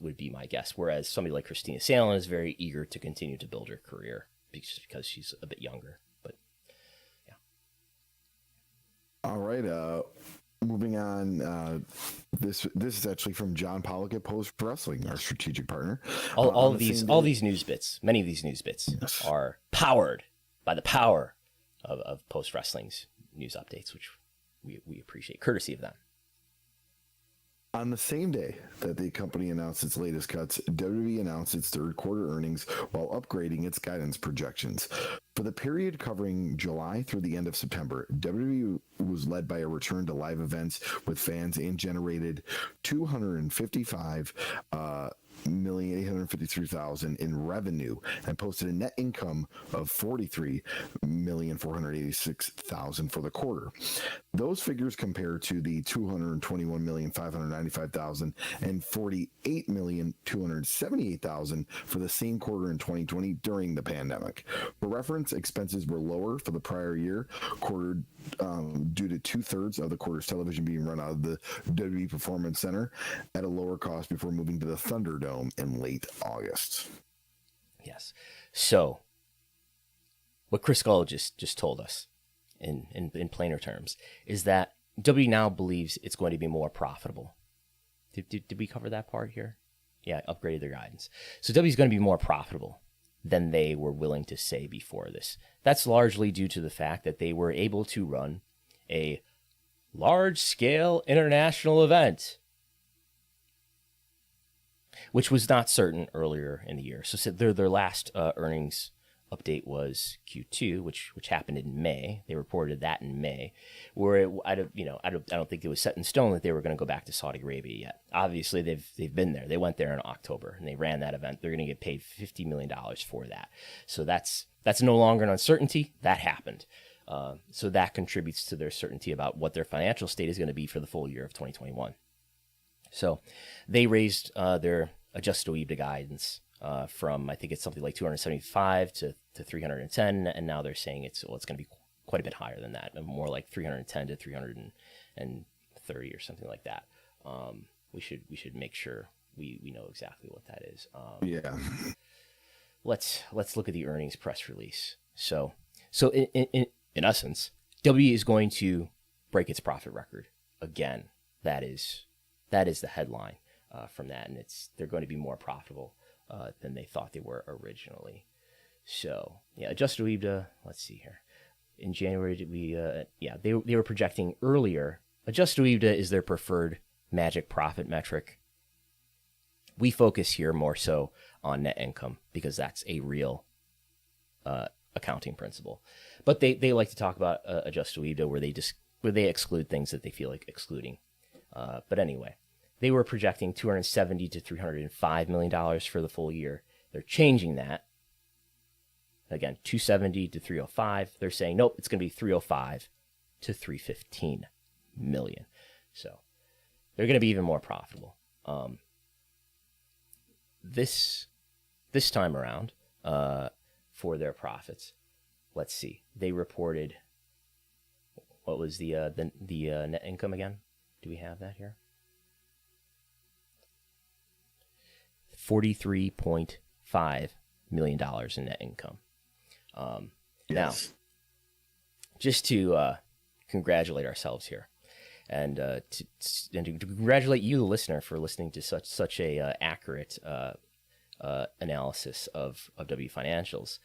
S6: would be my guess. Whereas somebody like Christina Salen is very eager to continue to build her career just because she's a bit younger. But yeah.
S5: All right. Moving on. This is actually from John Pollock at Post Wrestling, our strategic partner.
S6: All these news bits, many of these news bits are powered by the power of Post Wrestling's news updates, which we appreciate, courtesy of them.
S5: On the same day that the company announced its latest cuts, WWE announced its third quarter earnings while upgrading its guidance projections. For the period covering July through the end of September, WWE was led by a return to live events with fans and generated $255,853,000 in revenue and posted a net income of $43,486,000 for the quarter. Those figures compare to the $221,595,000 and $48,278,000 for the same quarter in 2020 during the pandemic. For reference, expenses were lower for the prior year quarter due to 2/3 of the quarter's television being run out of the WWE Performance Center at a lower cost before moving to the Thunderdome in late August.
S6: Yes. So, what Chris Gullo just told us in plainer terms is that WWE now believes it's going to be more profitable. Did we cover that part here? Yeah, upgraded their guidance. So WWE is going to be more profitable than they were willing to say before this. That's largely due to the fact that they were able to run a large-scale international event, which was not certain earlier in the year. So their last earnings update was Q2, which happened in May. They reported that in May, where I don't think it was set in stone that they were going to go back to Saudi Arabia yet. Obviously, they've been there. They went there in October and they ran that event. They're going to get paid $50 million for that. So that's no longer an uncertainty. That happened. So that contributes to their certainty about what their financial state is going to be for the full year of 2021. So they raised their adjusted EBITDA guidance from, I think it's something like 275 to 310, and now they're saying it's going to be quite a bit higher than that, more like 310 to 330 or something like that. We should make sure we know exactly what that is.
S5: Yeah.
S6: Let's look at the earnings press release. So in essence, WWE is going to break its profit record again. That is the headline from that, and they're going to be more profitable than they thought they were originally. So yeah, adjusted EBITDA. Let's see here. In January, they were projecting earlier. Adjusted EBITDA is their preferred magic profit metric. We focus here more so on net income because that's a real accounting principle. But they like to talk about adjusted EBITDA where they exclude things that they feel like excluding. But anyway, they were projecting $270 to $305 million for the full year. They're changing that. Again, 270 to 305. They're saying, nope, it's going to be 305 to 315 million. So they're going to be even more profitable. This time around, for their profits, let's see. They reported, what was the net income again? Do we have that here? $43.5 million in net income. Now, just to congratulate ourselves here, and to congratulate you, the listener, for listening to such a accurate analysis of W financials.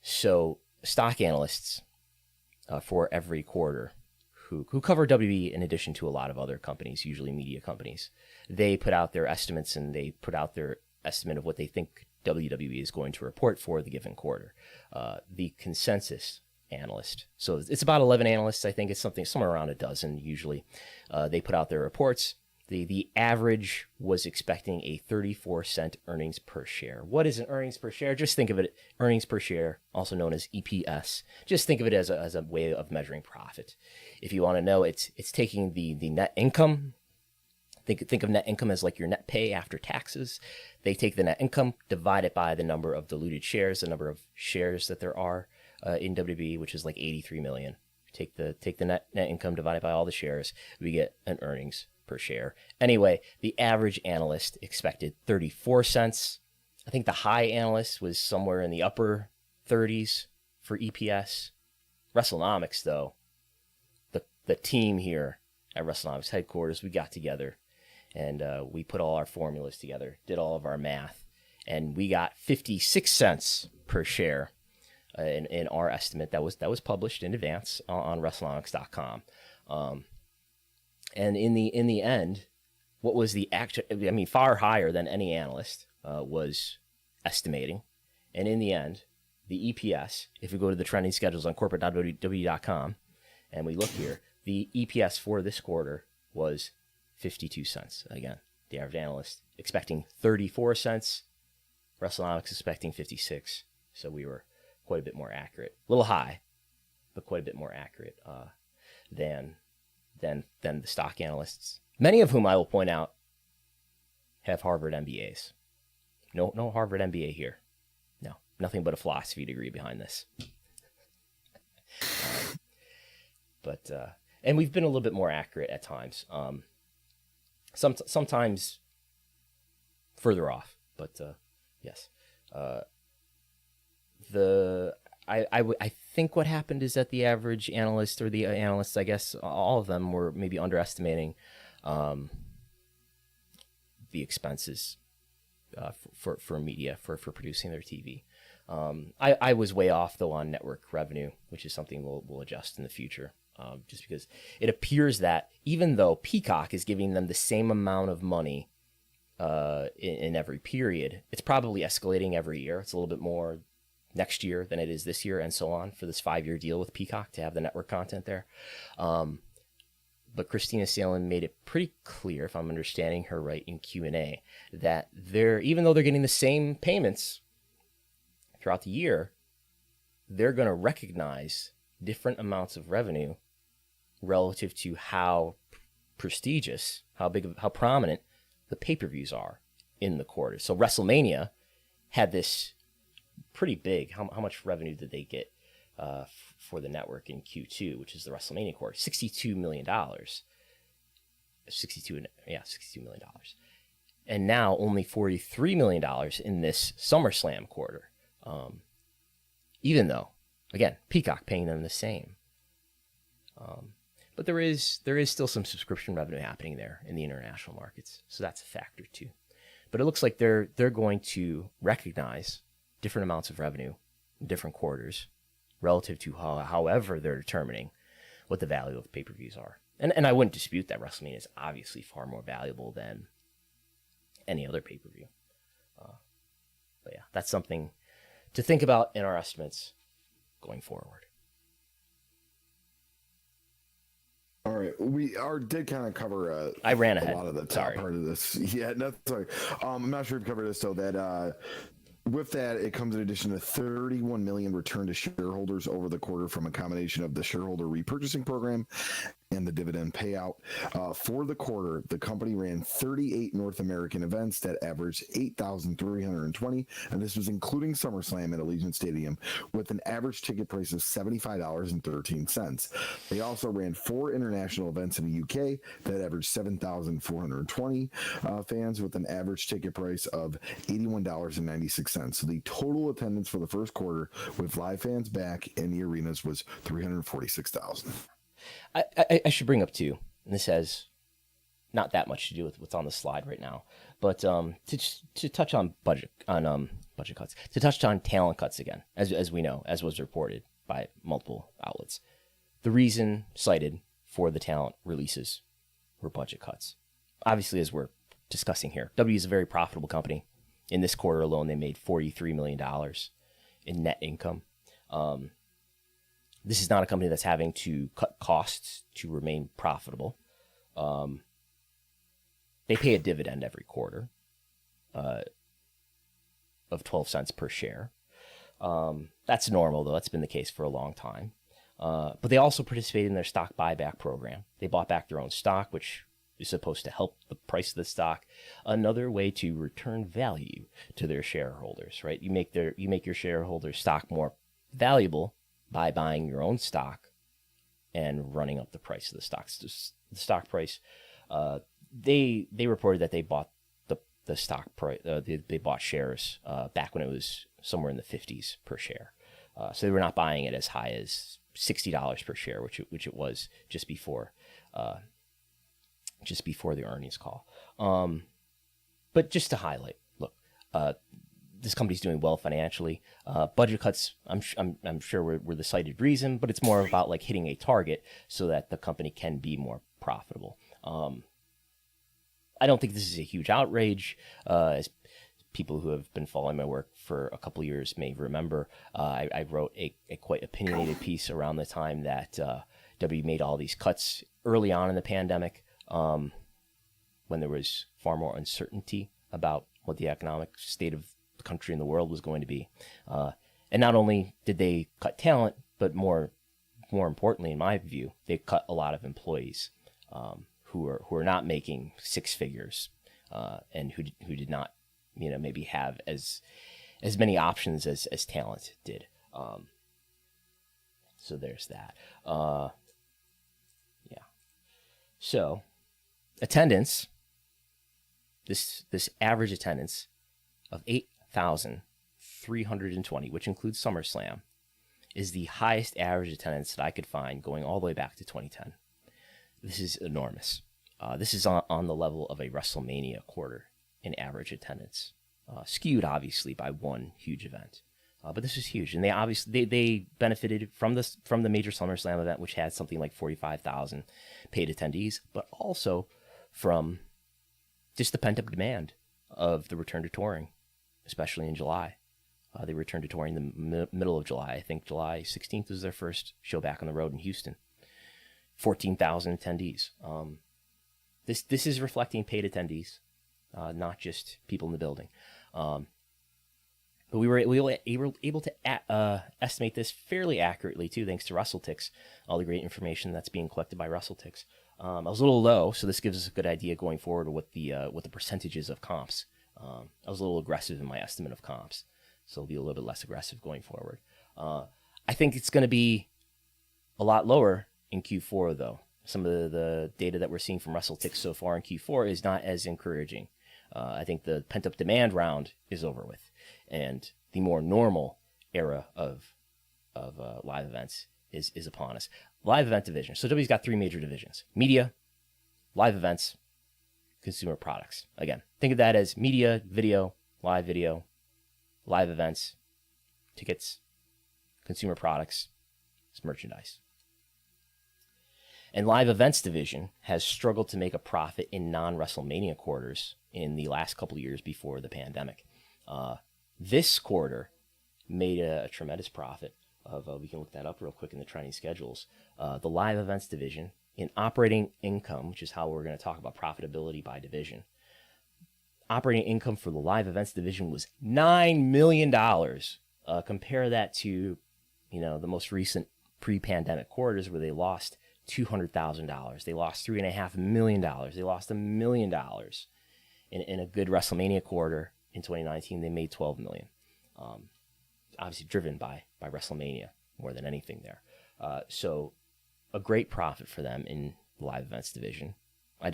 S6: So, stock analysts for every quarter who cover WWE in addition to a lot of other companies, usually media companies, they put out their estimates and they put out their estimate of what they think WWE is going to report for the given quarter. The consensus analyst, so it's about 11 analysts, I think it's somewhere around a dozen usually. They put out their reports. The average was expecting a 34-cent earnings per share. What is an earnings per share? Just think of it, earnings per share, also known as EPS. Just think of it as a way of measuring profit. If you want to know, it's taking the net income. Think of net income as like your net pay after taxes. They take the net income, divide it by the number of diluted shares, the number of shares that there are in WWE, which is like 83 million. Take the net income divided by all the shares, we get an earnings per share. Anyway, the average analyst expected 34 cents. I think the high analyst was somewhere in the upper 30s for EPS. Wrestlenomics, though, the team here at Wrestlenomics headquarters, we got together and we put all our formulas together, did all of our math, and we got 56 cents per share in our estimate that was published in advance on Wrestlenomics.com. And in the end, what was the actual? I mean, far higher than any analyst was estimating. And in the end, the EPS, if we go to the trending schedules on corporate.wwe.com and we look here, the EPS for this quarter was 52 cents. Again, the average analyst expecting 34 cents. Wrestlenomics expecting 56. So we were quite a bit more accurate. A little high, but quite a bit more accurate than the stock analysts. Many of whom I will point out have Harvard MBAs. No Harvard MBA here. No, nothing but a philosophy degree behind this. And we've been a little bit more accurate at times. Sometimes further off, but yes. I think what happened is that the average analyst or the analysts, I guess all of them were maybe underestimating the expenses for media for producing their TV. I was way off though on network revenue, which is something we'll adjust in the future. Just because it appears that even though Peacock is giving them the same amount of money in every period, it's probably escalating every year. It's a little bit more next year than it is this year, and so on, for this 5-year deal with Peacock to have the network content there. But Christina Salen made it pretty clear, if I'm understanding her right in Q&A, that even though they're getting the same payments throughout the year, they're going to recognize different amounts of revenue relative to how prestigious, how prominent the pay-per-views are in the quarter. So WrestleMania had this pretty big. How much revenue did they get for the network in Q2, which is the WrestleMania quarter? $62 million. $62 million. And now only $43 million in this SummerSlam quarter. Even though, again, Peacock paying them the same. But there is still some subscription revenue happening there in the international markets. So that's a factor too. But it looks like they're going to recognize different amounts of revenue in different quarters relative to however they're determining what the value of pay-per-views are. And I wouldn't dispute that WrestleMania is obviously far more valuable than any other pay-per-view. But yeah, that's something to think about in our estimates going forward.
S5: All right, we did kind of cover.
S6: I ran ahead.
S5: A lot of the top part of this. Yeah, no, sorry. I'm not sure if we covered this though. That with that, it comes in addition to $31 million returned to shareholders over the quarter from a combination of the shareholder repurchasing program and the dividend payout. For the quarter, the company ran 38 North American events that averaged 8,320, and this was including SummerSlam at Allegiant Stadium, with an average ticket price of $75.13. They also ran 4 international events in the UK that averaged 7,420 fans, with an average ticket price of $81.96. So the total attendance for the first quarter with live fans back in the arenas was 346,000.
S6: I should bring up too, and this has not that much to do with what's on the slide right now, but to touch on budget cuts, to touch on talent cuts again, as we know, as was reported by multiple outlets. The reason cited for the talent releases were budget cuts. Obviously, as we're discussing here, W is a very profitable company. In this quarter alone, they made $43 million in net income. This is not a company that's having to cut costs to remain profitable. They pay a dividend every quarter of 12 cents per share. That's normal, though. That's been the case for a long time. But they also participated in their stock buyback program. They bought back their own stock, which is supposed to help the price of the stock. Another way to return value to their shareholders, right? You make your shareholders' stock more valuable by buying your own stock and running up the price of the stocks. The stock price, they reported that they bought the stock price. They bought shares back when it was somewhere in the 50s per share. So they were not buying it as high as $60 per share, which it was just before the earnings call. But just to highlight, look, the this company's doing well financially. Budget cuts, I'm sure were the cited reason, but it's more about like hitting a target so that the company can be more profitable. I don't think this is a huge outrage. As people who have been following my work for a couple of years may remember, I wrote a quite opinionated piece around the time that W made all these cuts early on in the pandemic, when there was far more uncertainty about what the economic state of the country and the world was going to be. And not only did they cut talent, but more importantly, in my view, they cut a lot of employees who are not making six figures and who did not, maybe have as many options as talent did. So there's that. Yeah. So attendance, this average attendance of 8,320, which includes SummerSlam, is the highest average attendance that I could find going all the way back to 2010. This is enormous. This is on the level of a WrestleMania quarter in average attendance, skewed obviously by one huge event. But this is huge, and they benefited from the major SummerSlam event, which had something like 45,000 paid attendees, but also from just the pent up demand of the return to touring, especially in July. They returned to touring the middle of July. I think July 16th was their first show back on the road in Houston. 14,000 attendees. This is reflecting paid attendees, not just people in the building. But we were able to estimate this fairly accurately too, thanks to WrestleTix, all the great information that's being collected by WrestleTix. I was a little low, so this gives us a good idea going forward of what the percentages of comps. I was a little aggressive in my estimate of comps, so I'll be a little bit less aggressive going forward. I think it's going to be a lot lower in Q4, though. Some of the data that we're seeing from WrestleTix so far in Q4 is not as encouraging. I think the pent-up demand round is over with, and the more normal era of live events is upon us. Live event division. So W's got three major divisions: media, live events, consumer products. Again, think of that as media, video, live events, tickets, consumer products, it's merchandise. And live events division has struggled to make a profit in non-WrestleMania quarters in the last couple of years before the pandemic. This quarter made a tremendous profit of, we can look that up real quick in the trending schedules. The live events division in operating income, which is how we're going to talk about profitability by division. Operating income for the live events division was $9 million. Compare that to, the most recent pre-pandemic quarters where they lost $200,000. They lost $3.5 million. They lost $1 million. In a good WrestleMania quarter in 2019, they made $12 million. Obviously driven by WrestleMania more than anything there. So a great profit for them in the live events division. I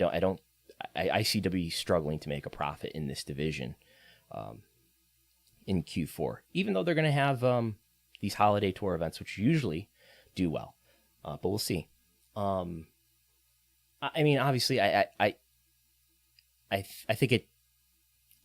S6: see WWE struggling to make a profit in this division in Q4, even though they're going to have these holiday tour events, which usually do well. But we'll see. Obviously, I think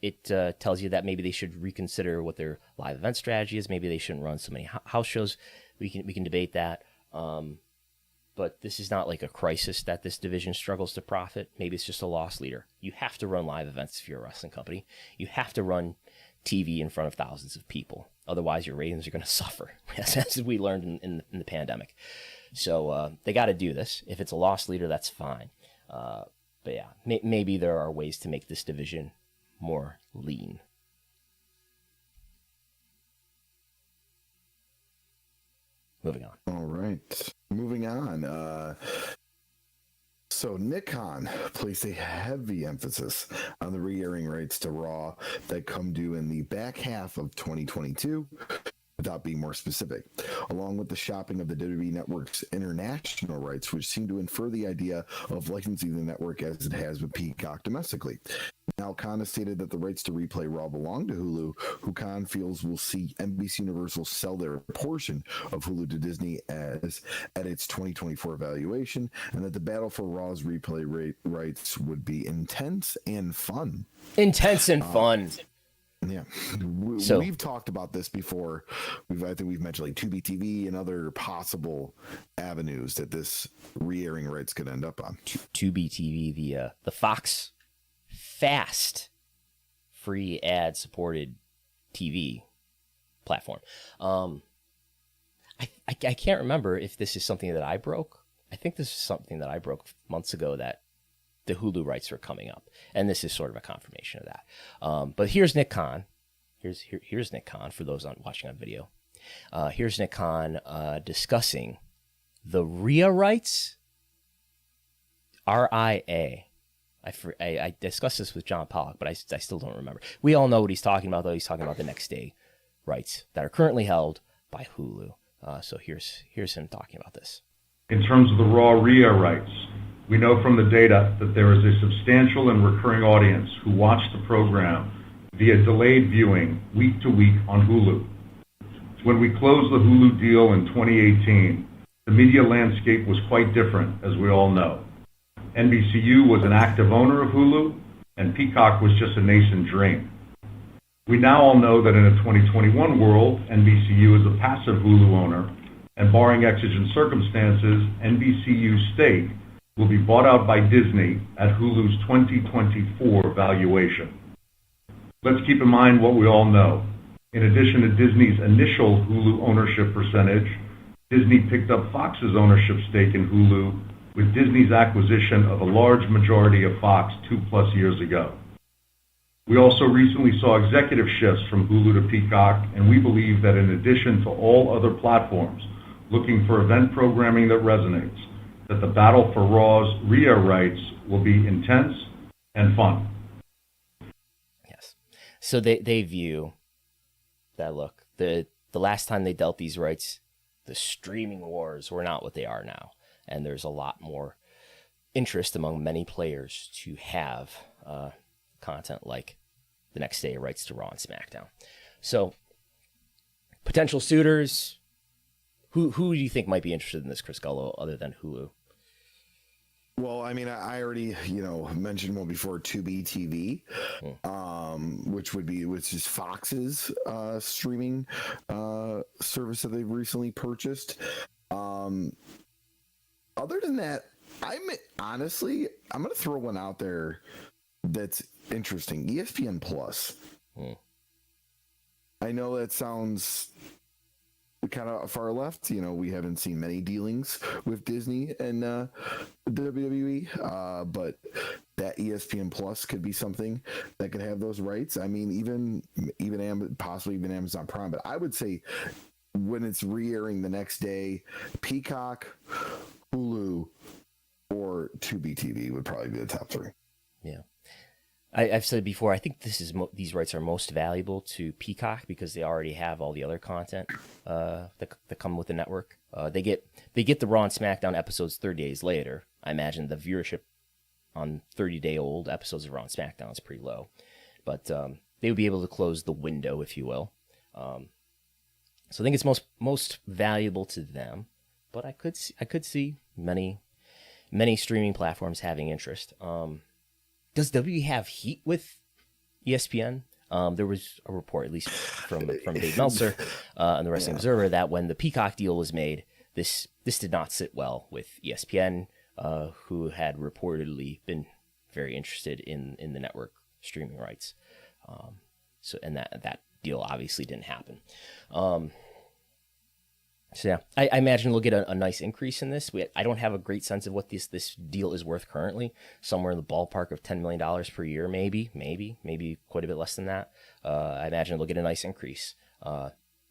S6: it tells you that maybe they should reconsider what their live event strategy is. Maybe they shouldn't run so many house shows. We can debate that. But this is not like a crisis that this division struggles to profit. Maybe it's just a loss leader. You have to run live events if you're a wrestling company. You have to run TV in front of thousands of people. Otherwise, your ratings are going to suffer, as we learned in the pandemic. So they got to do this. If it's a loss leader, that's fine. But yeah, maybe there are ways to make this division more lean. Moving on.
S5: All right. Moving on. So Nikon placed a heavy emphasis on the re-airing rights to Raw that come due in the back half of 2022, without being more specific, along with the shopping of the WWE Network's international rights, which seem to infer the idea of licensing the network as it has with Peacock domestically. Now, Khan has stated that the rights to replay Raw belong to Hulu, who Khan feels will see NBC Universal sell their portion of Hulu to Disney at its 2024 valuation, and that the battle for Raw's replay rights would be intense and fun.
S6: Intense and fun.
S5: Yeah, we've talked about this before. I think we've mentioned like Tubi TV and other possible avenues that this re-airing rights could end up on.
S6: Tubi TV, the Fox Fast free ad supported TV platform. I can't remember if this is something that I broke. I think this is something that I broke months ago, that the Hulu rights are coming up, and this is sort of a confirmation of that. But here's Nick Khan. Here's Nick Khan for those watching on video. Here's Nick Khan discussing the RIA rights. RIA. I discussed this with John Pollock, but I still don't remember. We all know what he's talking about, though. He's talking about the next day rights that are currently held by Hulu. So here's him talking about this.
S3: In terms of the raw RIA rights, we know from the data that there is a substantial and recurring audience who watch the program via delayed viewing week to week on Hulu. When we closed the Hulu deal in 2018, the media landscape was quite different, as we all know. NBCU was an active owner of Hulu, and Peacock was just a nascent dream. We now all know that in a 2021 world, NBCU is a passive Hulu owner, and barring exigent circumstances, NBCU's stake will be bought out by Disney at Hulu's 2024 valuation. Let's keep in mind what we all know. In addition to Disney's initial Hulu ownership percentage, Disney picked up Fox's ownership stake in Hulu with Disney's acquisition of a large majority of Fox 2+ years ago. We also recently saw executive shifts from Hulu to Peacock, and we believe that in addition to all other platforms looking for event programming that resonates, that the battle for Raw's RIA rights will be intense and fun.
S6: Yes. So they view that, look, the last time they dealt these rights, the streaming wars were not what they are now. And there's a lot more interest among many players to have content like the next day rights to Raw and SmackDown. So potential suitors, who do you think might be interested in this, Chris Gullo, other than Hulu?
S5: Well, I mean, I already, mentioned one before, Tubi TV, which is Fox's streaming service that they've recently purchased. Other than that, I'm going to throw one out there that's interesting. ESPN Plus. I know that sounds kind of far left. We haven't seen many dealings with Disney and the WWE, but that ESPN Plus could be something that could have those rights. I mean, even possibly even Amazon Prime, but I would say when it's re-airing the next day, Peacock, Hulu, or Tubi TV would probably be the top three.
S6: Yeah. I've said before, I think these rights are most valuable to Peacock because they already have all the other content that come with the network. They get the Raw and SmackDown episodes 30 days later. I imagine the viewership on 30-day-old episodes of Raw and SmackDown is pretty low, but they would be able to close the window, if you will. So I think it's most valuable to them, but I could see many streaming platforms having interest. Does WWE have heat with ESPN? There was a report, at least from Dave Meltzer and the Wrestling Observer, that when the Peacock deal was made, this did not sit well with ESPN, who had reportedly been very interested in the network streaming rights. And that deal obviously didn't happen. So yeah, I imagine we'll get a nice increase in this. I don't have a great sense of what this deal is worth currently. Somewhere in the ballpark of $10 million per year, maybe quite a bit less than that. I imagine they'll get a nice increase.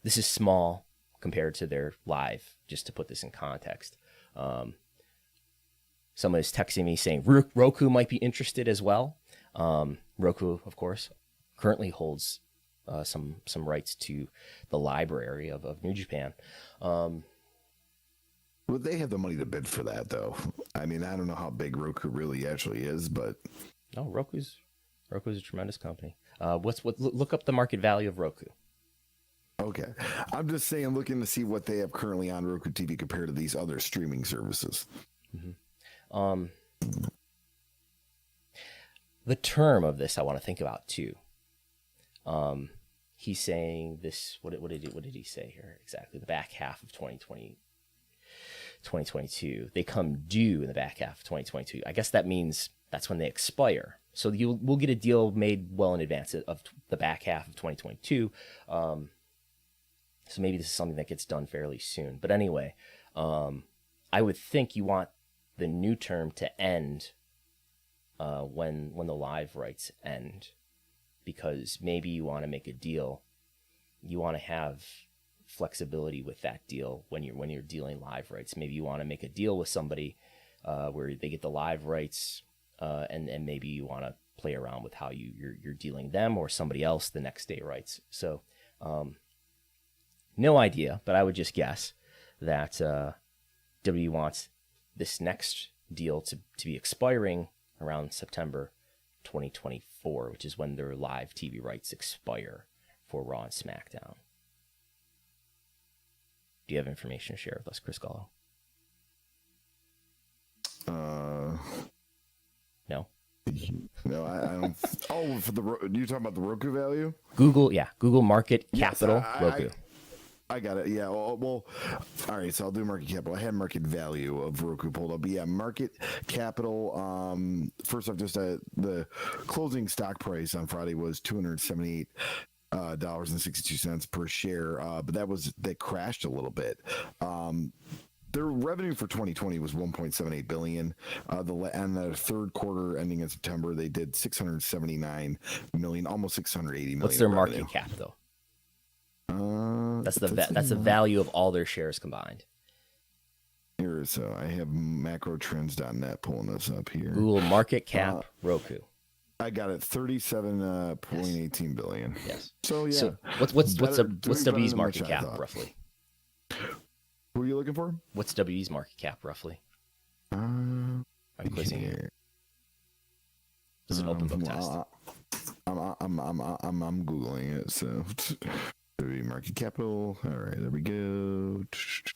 S6: This is small compared to their live, just to put this in context. Someone is texting me saying Roku might be interested as well. Roku, of course, currently holds some rights to the library of New Japan.
S5: Well, they have the money to bid for that, though. I mean, I don't know how big Roku really actually is, but
S6: no, Roku's a tremendous company. Look up the market value of Roku.
S5: Okay, I'm just saying, looking to see what they have currently on Roku TV compared to these other streaming services.
S6: Mm-hmm. The term of this I want to think about too. He's saying this. What did he say here exactly? The back half of 2022, they come due in the back half of 2022. I guess that means that's when they expire. So we'll get a deal made well in advance of the back half of 2022. So maybe this is something that gets done fairly soon. But anyway, I would think you want the new term to end when the live rights end, because maybe you want to make a deal. You want to have flexibility with that deal when you're dealing live rights. Maybe you want to make a deal with somebody where they get the live rights, and maybe you want to play around with how you're dealing them or somebody else the next day rights. So no idea, but I would just guess that WWE wants this next deal to be expiring around September 2024, which is when their live TV rights expire for Raw and SmackDown. Do you have information to share with us, Chris Gullo? No.
S5: No, I don't. Oh, for you talking about the Roku value?
S6: Google Market Capital Roku.
S5: I got it. Yeah. Well, all right. So I'll do market capital. I had market value of Roku pulled up. But yeah, market capital. First off, just the closing stock price on Friday was $278.62 per share. But that crashed a little bit. Their revenue for 2020 was $1.78 billion. And the third quarter ending in September, they did $679 million, almost $680 million.
S6: What's their market cap though? That's the value of all their shares combined.
S5: So I have macrotrends.net pulling this up here.
S6: Google market cap Roku.
S5: I got it, 37.18 billion.
S6: Yes.
S5: So yeah.
S6: So what's WWE's market cap roughly?
S5: Who are you looking for?
S6: What's WWE's market cap roughly? I'm quizzing here. This is an open book test.
S5: I'm googling it. So market capital. All right, there we go.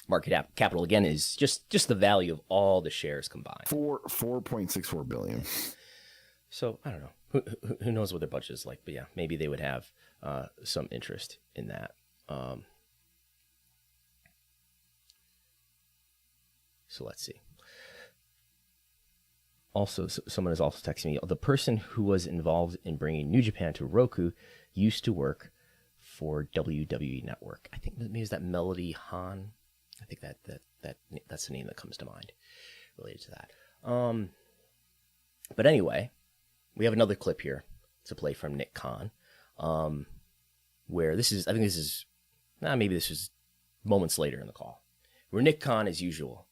S6: Market capital again is just the value of all the shares combined.
S5: 4.64 billion.
S6: So I don't know. Who knows what their budget is like? But yeah, maybe they would have some interest in that. So let's see. Also, someone has also texted me. The person who was involved in bringing New Japan to Roku used to work for WWE Network. I think maybe is that Melody Han. I think that's the name that comes to mind related to that. But anyway, we have another clip here to play from Nick Khan, where this is moments later in the call, where Nick Khan, as usual,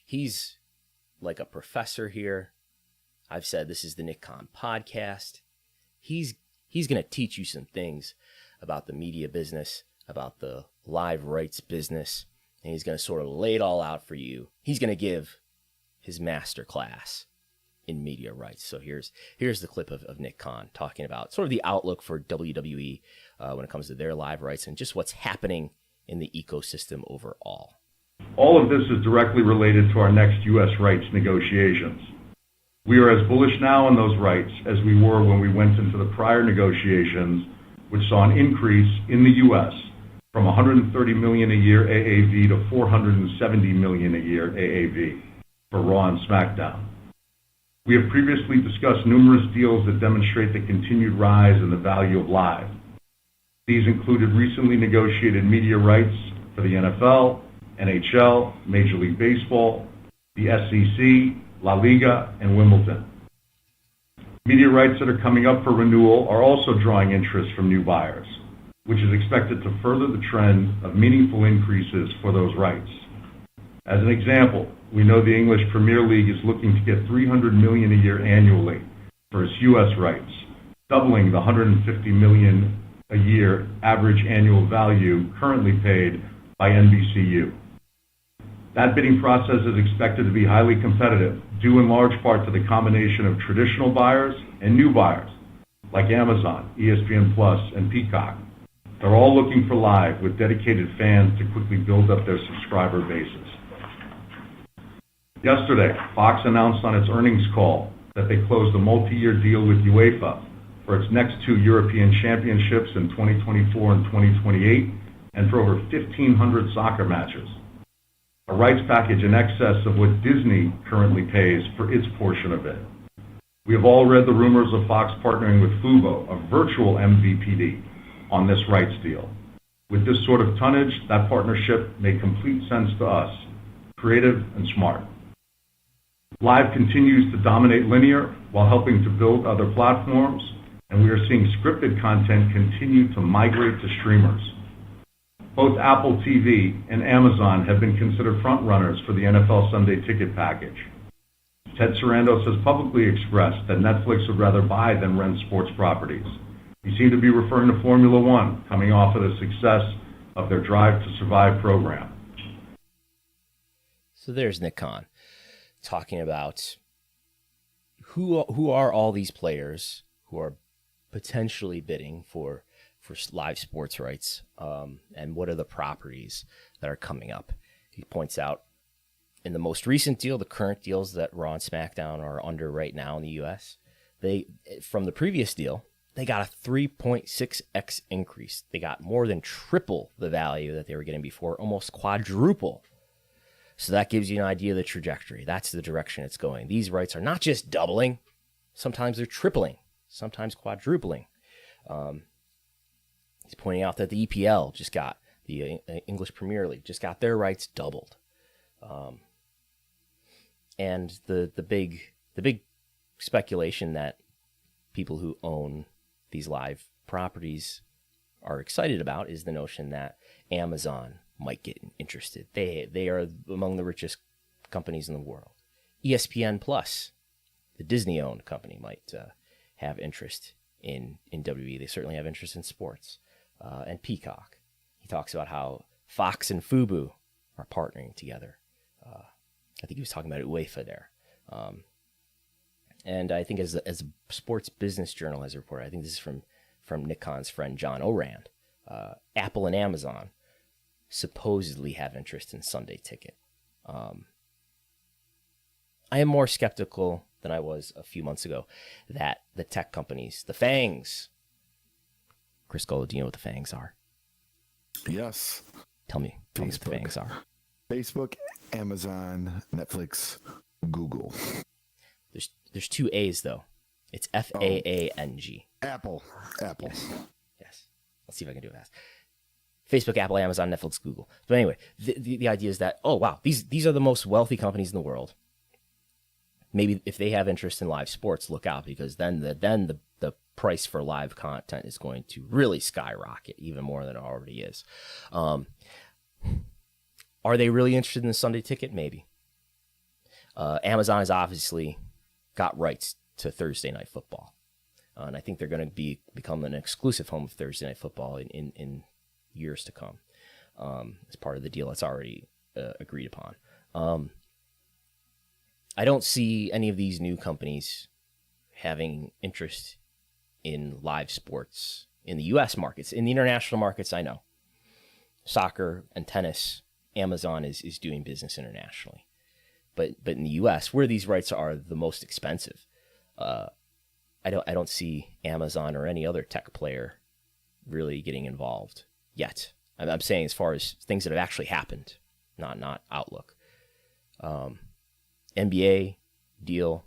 S6: he's like a professor here. I've said this is the Nick Khan podcast. He's going to teach you some things about the media business, about the live rights business, and he's going to sort of lay it all out for you. He's going to give his master class in media rights. So here's the clip of Nick Khan talking about sort of the outlook for WWE when it comes to their live rights and just what's happening in the ecosystem overall.
S3: All of this is directly related to our next U.S. rights negotiations. We are as bullish now on those rights as we were when we went into the prior negotiations, which saw an increase in the U.S. from $130 million a year AAV to $470 million a year AAV for Raw and SmackDown. We have previously discussed numerous deals that demonstrate the continued rise in the value of live. These included recently negotiated media rights for the NFL, NHL, Major League Baseball, the SEC, La Liga, and Wimbledon. Media rights that are coming up for renewal are also drawing interest from new buyers, which is expected to further the trend of meaningful increases for those rights. As an example, we know the English Premier League is looking to get $300 million a year annually for its U.S. rights, doubling the $150 million a year average annual value currently paid by NBCU. That bidding process is expected to be highly competitive, due in large part to the combination of traditional buyers and new buyers, like Amazon, ESPN Plus, and Peacock. They're all looking for live with dedicated fans to quickly build up their subscriber bases. Yesterday, Fox announced on its earnings call that they closed a multi-year deal with UEFA for its next two European championships in 2024 and 2028, and for over 1,500 soccer matches. A rights package in excess of what Disney currently pays for its portion of it. We have all read the rumors of Fox partnering with Fubo, a virtual MVPD, on this rights deal. With this sort of tonnage, that partnership made complete sense to us, creative and smart. Live continues to dominate linear while helping to build other platforms, and we are seeing scripted content continue to migrate to streamers. Both Apple TV and Amazon have been considered frontrunners for the NFL Sunday Ticket package. Ted Sarandos has publicly expressed that Netflix would rather buy than rent sports properties. He seemed to be referring to Formula One, coming off of the success of their Drive to Survive program.
S6: So there's Nick Khan talking about who are all these players who are potentially bidding for live sports rights, and what are the properties that are coming up. He points out in the most recent deal, the current deals that Raw and SmackDown are under right now in the U.S., from the previous deal, they got a 3.6x increase. They got more than triple the value that they were getting before, almost quadruple. So that gives you an idea of the trajectory. That's the direction it's going. These rights are not just doubling. Sometimes they're tripling, sometimes quadrupling. He's pointing out that the EPL just got, the English Premier League, just got their rights doubled. And the big speculation that people who own these live properties are excited about is the notion that Amazon might get interested. They are among the richest companies in the world. ESPN Plus, the Disney-owned company, might have interest in WWE. They certainly have interest in sports. And Peacock. He talks about how Fox and Fubo are partnering together. I think he was talking about UEFA there. And I think as a sports business journal has reported, I think this is from Nick Khan's friend John Orand, Apple and Amazon supposedly have interest in Sunday Ticket. I am more skeptical than I was a few months ago that the tech companies, the FANGs, Chris Gullo, do you know what the FANGs are?
S5: Yes.
S6: Tell me what the FANGs are.
S5: Facebook, Amazon, Netflix, Google.
S6: There's two A's, though. It's FAANG.
S5: Apple.
S6: Yes. Let's see if I can do it fast. Facebook, Apple, Amazon, Netflix, Google. But anyway, the idea is that, oh, wow, these are the most wealthy companies in the world. Maybe if they have interest in live sports, look out, because then the price for live content is going to really skyrocket even more than it already is. Are they really interested in the Sunday Ticket? Maybe. Amazon has obviously got rights to Thursday Night Football. And I think they're going to become an exclusive home of Thursday Night Football in years to come, as part of the deal that's already agreed upon. I don't see any of these new companies having interest in live sports in the U.S. markets. In the international markets, I know. Soccer and tennis, Amazon is doing business internationally. But in the U.S., where these rights are the most expensive, I don't see Amazon or any other tech player really getting involved yet. I'm saying as far as things that have actually happened, not outlook. NBA deal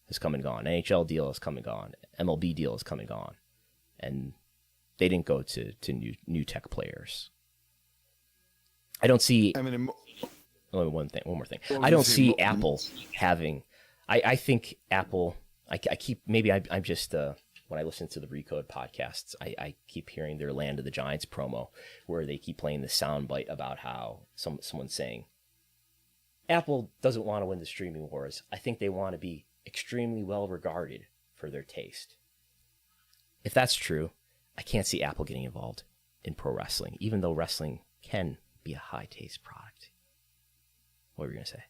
S6: has come and gone. NHL deal has come and gone. MLB deal has come and gone. And they didn't go to new tech players. I don't see... one more thing. I don't see Apple having... I think Apple... I'm just... when I listen to the Recode podcasts, I keep hearing their Land of the Giants promo where they keep playing the soundbite about how someone's saying, Apple doesn't want to win the streaming wars. I think they want to be extremely well regarded for their taste. If that's true, I can't see Apple getting involved in pro wrestling, even though wrestling can be a high taste product. What were you going to say?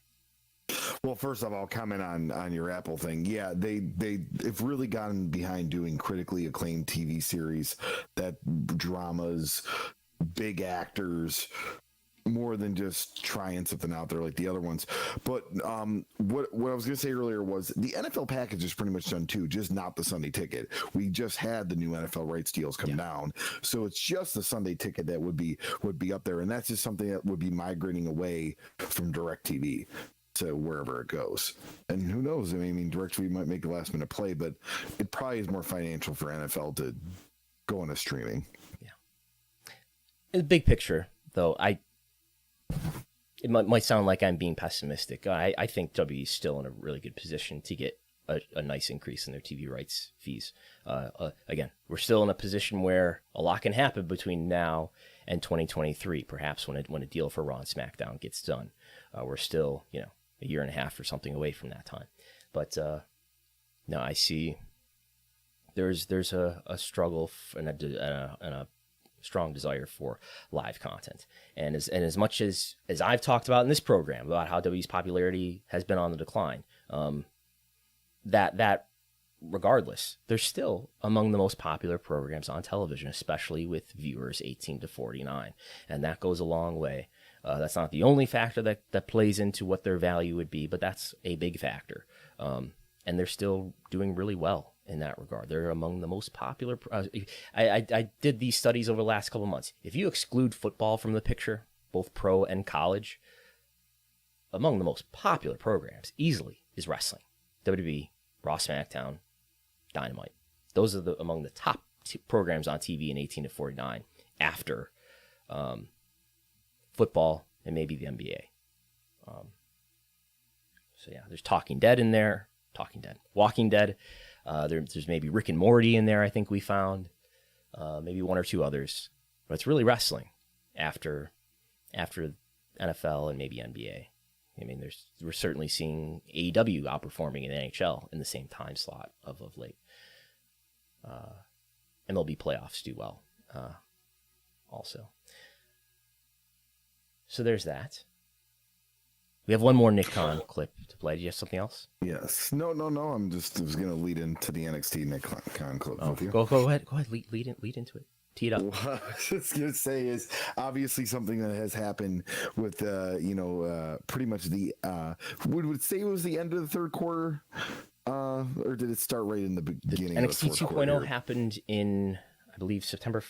S5: Well, first off, I'll comment on your Apple thing. Yeah, they've really gotten behind doing critically acclaimed TV series, that dramas, big actors, more than just trying something out there like the other ones. But what I was going to say earlier was the NFL package is pretty much done too, just not the Sunday ticket. We just had the new NFL rights deals come down, so it's just the Sunday ticket that would be up there, and that's just something that would be migrating away from DirecTV to wherever it goes. And who knows? I mean, DirecTV might make a last minute play, but it probably is more financial for NFL to go into streaming.
S6: Yeah. In the big picture, though, it might sound like I'm being pessimistic. I think W is still in a really good position to get a nice increase in their TV rights fees. Again, we're still in a position where a lot can happen between now and 2023, perhaps when a deal for Raw and SmackDown gets done. We're still, a year and a half or something away from that time. But no, I see there's a struggle and a strong desire for live content. And as much as I've talked about in this program about how W's popularity has been on the decline, that regardless, they're still among the most popular programs on television, especially with viewers 18 to 49. And that goes a long way. That's not the only factor that plays into what their value would be, but that's a big factor. And they're still doing really well in that regard. They're among the most popular. I did these studies over the last couple of months. If you exclude football from the picture, both pro and college, among the most popular programs easily is wrestling. WWE, Raw, SmackDown, Dynamite. Those are among the top programs on TV in 18 to 49 after football and maybe the NBA. So yeah, there's Talking Dead in there. Walking Dead. There's maybe Rick and Morty in there, I think we found. Maybe one or two others. But it's really wrestling after NFL and maybe NBA. I mean, we're certainly seeing AEW outperforming in the NHL in the same time slot of late. MLB playoffs do well also. So there's that. We have one more Nick Khan clip to play. Do you have something else?
S5: Yes. No. I was going to lead into the NXT Nick Khan clip with you.
S6: Go ahead. Lead into it. Tee it up.
S5: What I was just going to say is obviously something that has happened with, pretty much the, would say it was the end of the third quarter, or did it start right in the beginning?
S6: NXT
S5: of the
S6: 2.0 happened in, I believe, September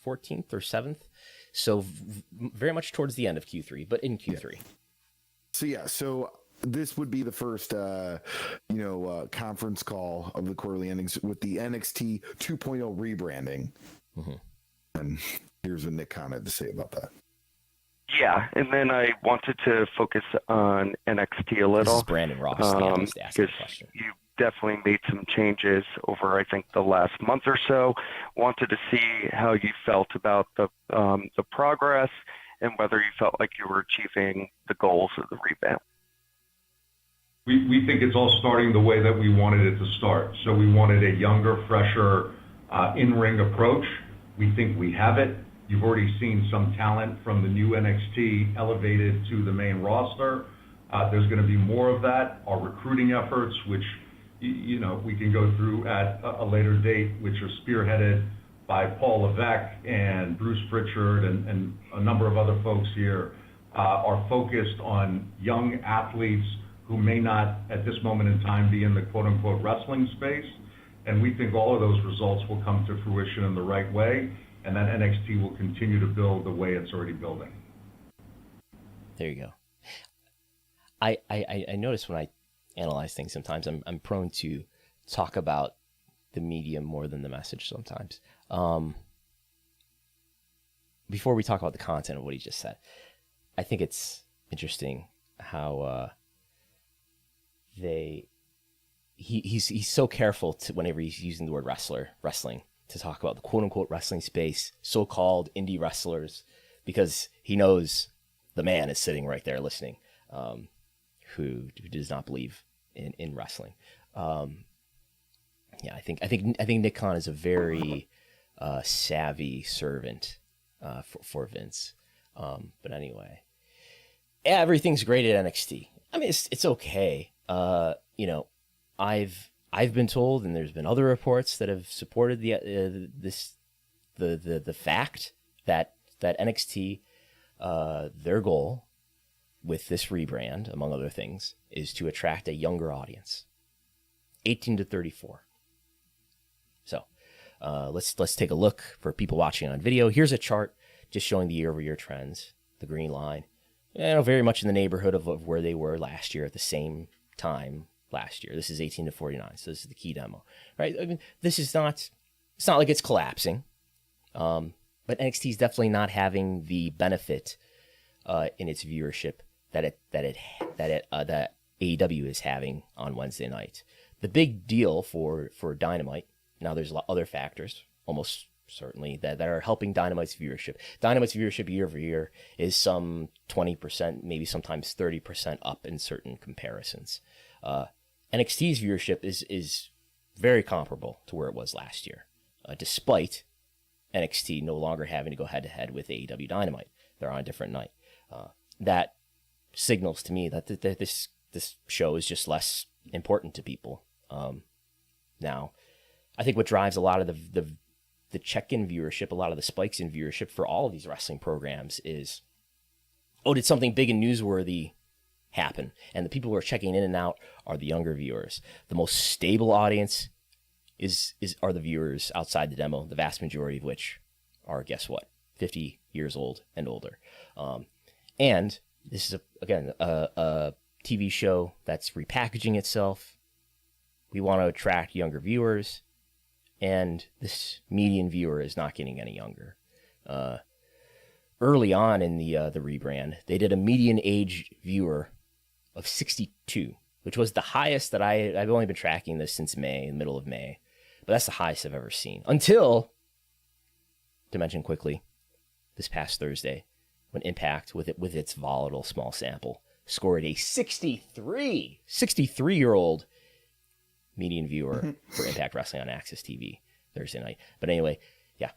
S6: 14th or 7th. So very much towards the end of Q3, but in Q3.
S5: Yeah. So this would be the first, conference call of the quarterly endings with the NXT 2.0 rebranding. Mm-hmm. And here's what Nick Khan had to say about that.
S7: Yeah, and then I wanted to focus on NXT a little.
S6: This is Brandon Ross.
S7: Because you definitely made some changes over, I think, the last month or so. Wanted to see how you felt about the progress and whether you felt like you were achieving the goals of the revamp.
S3: We think it's all starting the way that we wanted it to start. So we wanted a younger, fresher, in-ring approach. We think we have it. You've already seen some talent from the new NXT elevated to the main roster. There's going to be more of that. Our recruiting efforts, which we can go through at a later date, which are spearheaded by Paul Levesque and Bruce Pritchard and a number of other folks here, are focused on young athletes who may not, at this moment in time, be in the quote-unquote wrestling space. And we think all of those results will come to fruition in the right way, and that NXT will continue to build the way it's already building.
S6: There you go. I notice when I analyze things sometimes, I'm prone to talk about the medium more than the message sometimes. Before we talk about the content of what he just said, I think it's interesting how he's so careful to, whenever he's using the word wrestling, to talk about the quote-unquote wrestling space, so-called indie wrestlers, because he knows the man is sitting right there listening, who does not believe in wrestling. I think Nick Khan is a very savvy servant for Vince. But anyway, everything's great at NXT. I mean, it's okay. I've been told, and there's been other reports that have supported the fact that NXT Their goal with this rebrand, among other things, is to attract a younger audience, 18 to 34. So let's take a look for people watching on video. Here's a chart just showing the year-over-year trends, the green line, very much in the neighborhood of where they were last year at the same time last year. This is 18 to 49, so this is the key demo, right? I mean, this is not, it's not like it's collapsing, but NXT is definitely not having the benefit in its viewership that AEW is having on Wednesday night. The big deal for Dynamite, now there's a lot other factors, almost certainly, that are helping Dynamite's viewership. Dynamite's viewership year over year is some 20%, maybe sometimes 30% up in certain comparisons. NXT's viewership is very comparable to where it was last year, despite NXT no longer having to go head-to-head with AEW Dynamite. They're on a different night. That signals to me that this show is just less important to people. Now, I think what drives a lot of the check-in viewership, a lot of the spikes in viewership for all of these wrestling programs is, did something big and newsworthy happen? And the people who are checking in and out are the younger viewers. The most stable audience are the viewers outside the demo, the vast majority of which are, guess what, 50 years old and older. And this is, a TV show that's repackaging itself. We want to attract younger viewers, and this median viewer is not getting any younger. Early on in the rebrand, they did a median age viewer of 62, which was the highest that I've only been tracking this since May, the middle of May, but that's the highest I've ever seen. Until, to mention quickly, this past Thursday, when Impact, with its volatile small sample, scored a 63-year-old median viewer for Impact Wrestling on Access TV Thursday night. But anyway, yeah,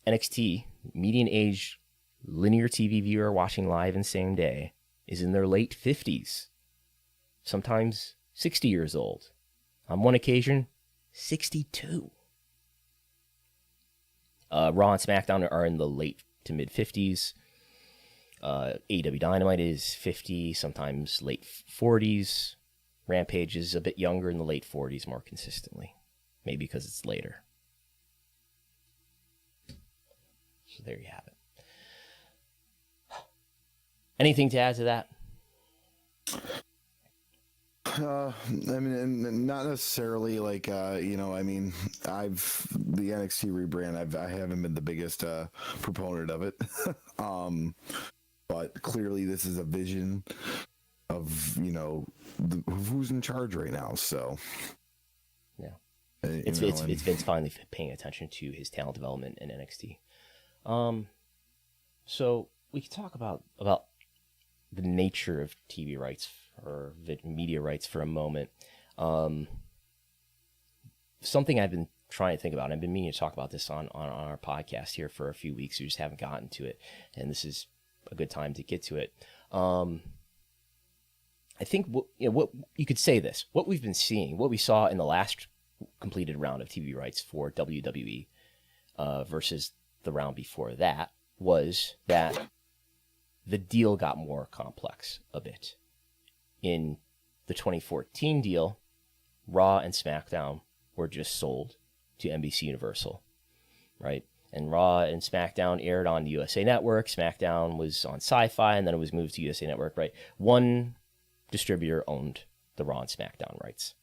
S6: NXT median age linear TV viewer watching live in same day is in their late 50s, sometimes 60 years old. On one occasion, 62. Raw and SmackDown are in the late to mid 50s. AEW Dynamite is 50, sometimes late 40s. Rampage is a bit younger, in the late 40s more consistently. Maybe because it's later. So there you have it. Anything to add to that?
S5: I mean, not necessarily like, the NXT rebrand, I haven't been the biggest proponent of it. But clearly this is a vision of, who's in charge right now. So,
S6: yeah, it's Vince finally paying attention to his talent development in NXT. So we could talk about the nature of TV rights or media rights for a moment. Something I've been trying to think about, and I've been meaning to talk about this on our podcast here for a few weeks. We just haven't gotten to it, and this is a good time to get to it. I think what you could say this: what we've been seeing, what we saw in the last completed round of TV rights for WWE versus the round before that, was that the deal got more complex a bit. In the 2014 deal, Raw and SmackDown were just sold to NBC Universal, right? And Raw and SmackDown aired on the USA Network. SmackDown was on Sci-Fi, and then it was moved to USA Network, right? One distributor owned the Raw and SmackDown rights.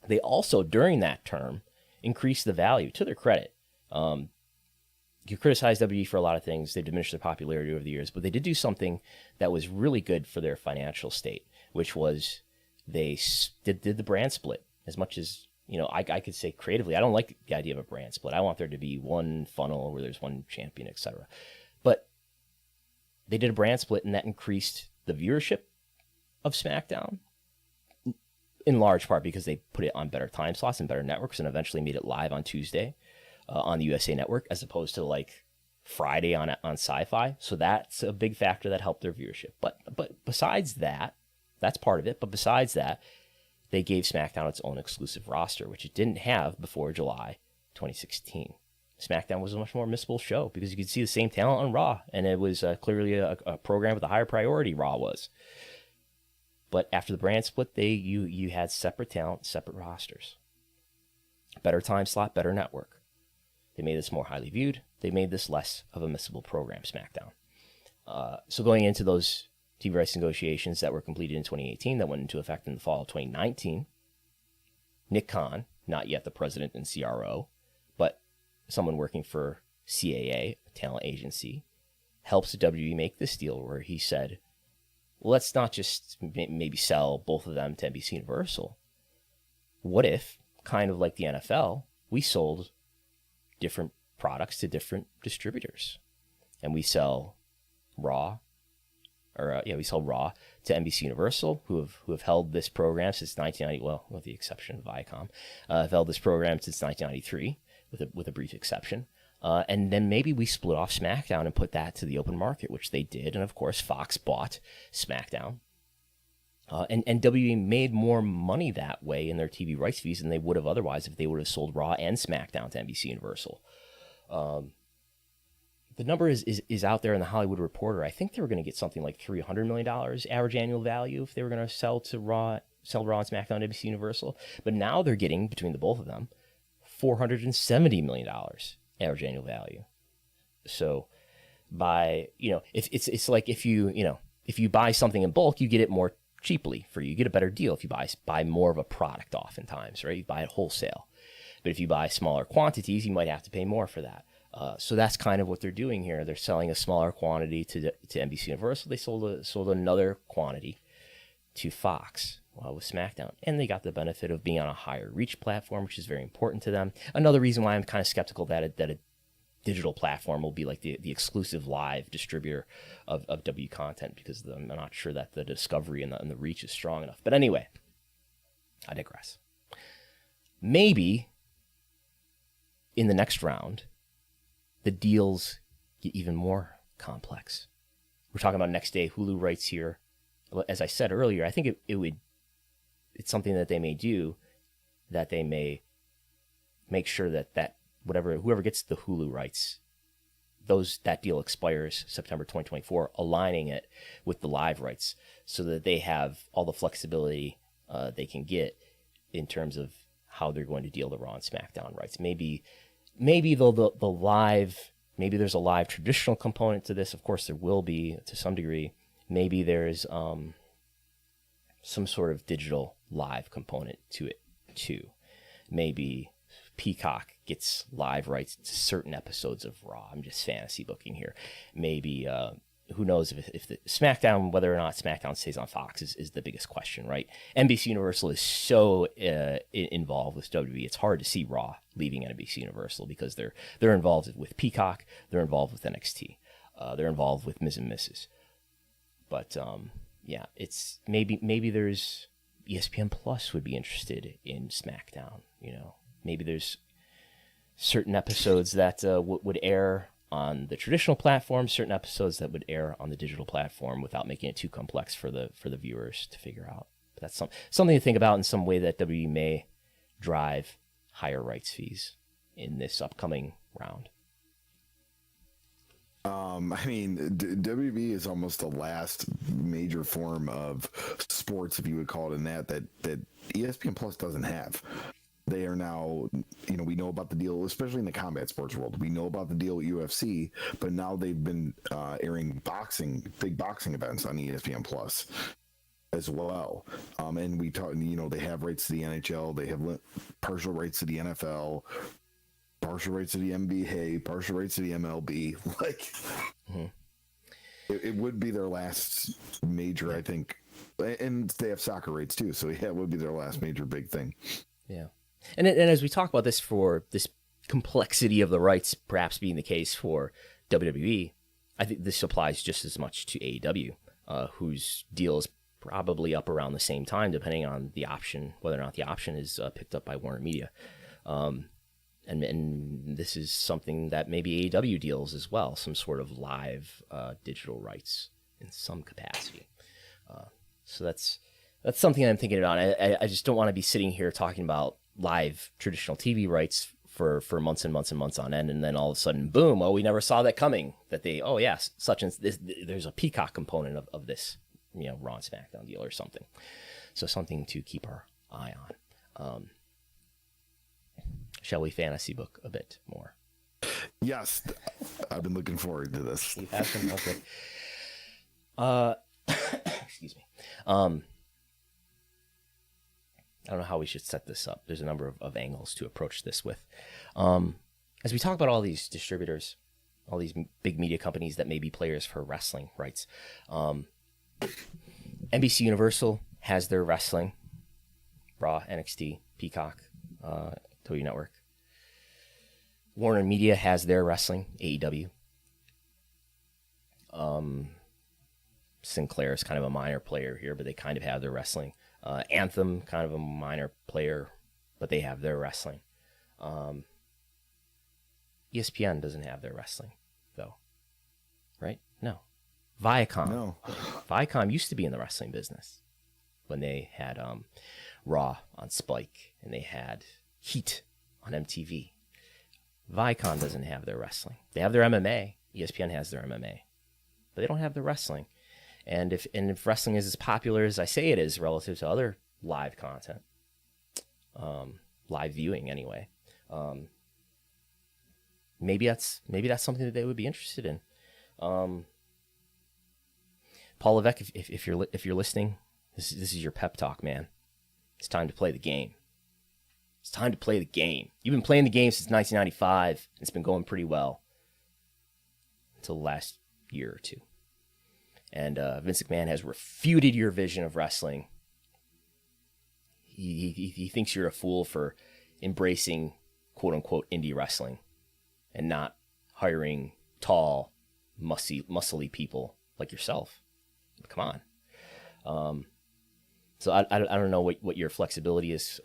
S6: They also, during that term, increased the value, to their credit. You criticize WWE for a lot of things. They've diminished their popularity over the years, but they did do something that was really good for their financial state, which was they did the brand split. As much as, I could say creatively, I don't like the idea of a brand split. I want there to be one funnel where there's one champion, etc. But they did a brand split, and that increased the viewership of SmackDown, in large part because they put it on better time slots and better networks, and eventually made it live on Tuesday on the USA Network, as opposed to like Friday on Sci-Fi. So that's a big factor that helped their viewership. But besides that, that's part of it. But besides that, they gave SmackDown its own exclusive roster, which it didn't have before July 2016. SmackDown was a much more missable show because you could see the same talent on Raw, and it was clearly a program with a higher priority. Raw was, but after the brand split, you had separate talent, separate rosters, better time slot, better network. They made this more highly viewed. They made this less of a missable program. SmackDown. So going into those TV rights negotiations that were completed in 2018, that went into effect in the fall of 2019, Nick Khan, not yet the president and CRO, but someone working for CAA, a talent agency, helps WWE make this deal where he said, let's not just maybe sell both of them to NBC Universal. What if, kind of like the NFL, we sold different products to different distributors, and we sell Raw to NBC Universal, who have held this program since 1990. Well, with the exception of Viacom, have held this program since 1993, with a brief exception. And then maybe we split off SmackDown and put that to the open market, which they did. And of course, Fox bought SmackDown. And WWE made more money that way in their TV rights fees than they would have otherwise if they would have sold Raw and SmackDown to NBC Universal. The number is out there in the Hollywood Reporter. I think they were going to get something like $300 million average annual value if they were going to sell Raw and SmackDown to NBC Universal. But now they're getting, between the both of them, $470 million average annual value. So it's like if you buy something in bulk, you get it more cheaply for you. You get a better deal if you buy more of a product oftentimes, right? You buy it wholesale. But if you buy smaller quantities, you might have to pay more for that. So that's kind of what they're doing here. They're selling a smaller quantity to NBC Universal. They sold another quantity to Fox with SmackDown, and they got the benefit of being on a higher reach platform, which is very important to them. Another reason why I'm kind of skeptical that a digital platform will be like the exclusive live distributor of W content, because I'm not sure that the discovery and the reach is strong enough. But anyway, I digress. Maybe in the next round, the deals get even more complex. We're talking about next day Hulu rights here. As I said earlier, I think it's something that they may do, that they may make sure that whoever gets the Hulu rights, that deal expires September 2024, aligning it with the live rights so that they have all the flexibility they can get in terms of how they're going to deal the Raw and SmackDown rights. Maybe the live, maybe there's a live traditional component to this. Of course, there will be to some degree. Maybe there's some sort of digital live component to it too. Maybe Peacock gets live rights to certain episodes of Raw. I'm just fantasy booking here. Maybe who knows if the SmackDown, whether or not SmackDown stays on Fox is the biggest question, right? NBC Universal is so involved with WWE. It's hard to see Raw leaving NBC Universal because they're involved with Peacock, they're involved with NXT, they're involved with Ms. and Mrs. But yeah, it's maybe there's ESPN Plus would be interested in SmackDown. Maybe there's certain episodes that would air on the traditional platform, certain episodes that would air on the digital platform without making it too complex for the viewers to figure out. But that's something to think about in some way that WWE may drive higher rights fees in this upcoming round.
S5: WWE is almost the last major form of sports, if you would call it in that ESPN Plus doesn't have. They are now, we know about the deal, especially in the combat sports world. We know about the deal with UFC, but now they've been airing big boxing events on ESPN Plus as well. And we talk, they have rights to the NHL, they have partial rights to the NFL, partial rights to the NBA, partial rights to the MLB. It would be their last major, I think. And they have soccer rights too, so yeah, it would be their last major big thing.
S6: Yeah. And as we talk about this, for this complexity of the rights perhaps being the case for WWE, I think this applies just as much to AEW, whose deal is probably up around the same time, depending on the option, whether or not the option is picked up by Warner Media. And this is something that maybe AEW deals as well, some sort of live digital rights in some capacity. So that's something I'm thinking about. I just don't want to be sitting here talking about live traditional TV rights for months and months and months on end, and then all of a sudden, boom! Oh, we never saw that coming. That they, oh yes, such and this. There's a Peacock component of this, Raw and SmackDown deal or something. So something to keep our eye on. Shall we fantasy book a bit more?
S5: Yes, I've been looking forward to this.
S6: You have been? Okay. Excuse me. I don't know how we should set this up. There's a number of angles to approach this with. As we talk about all these distributors, all these big media companies that may be players for wrestling rights, NBC Universal has their wrestling, Raw, NXT, Peacock, WWE Network. Warner Media has their wrestling, AEW. Sinclair is kind of a minor player here, but they kind of have their wrestling. Anthem, kind of a minor player, but they have their wrestling. ESPN doesn't have their wrestling, though. Right? No. Viacom.
S5: No.
S6: Viacom used to be in the wrestling business when they had Raw on Spike and they had Heat on MTV. Viacom doesn't have their wrestling. They have their MMA. ESPN has their MMA, but they don't have their wrestling. And if wrestling is as popular as I say it is relative to other live content, live viewing anyway, maybe that's something that they would be interested in. Paul Levesque, if you're listening, this is your pep talk, man. It's time to play the game. It's time to play the game. You've been playing the game since 1995, and it's been going pretty well until the last year or two. And Vince McMahon has refuted your vision of wrestling. He thinks you're a fool for embracing quote-unquote indie wrestling and not hiring tall, muscly people like yourself. Come on. So I don't know what your flexibility is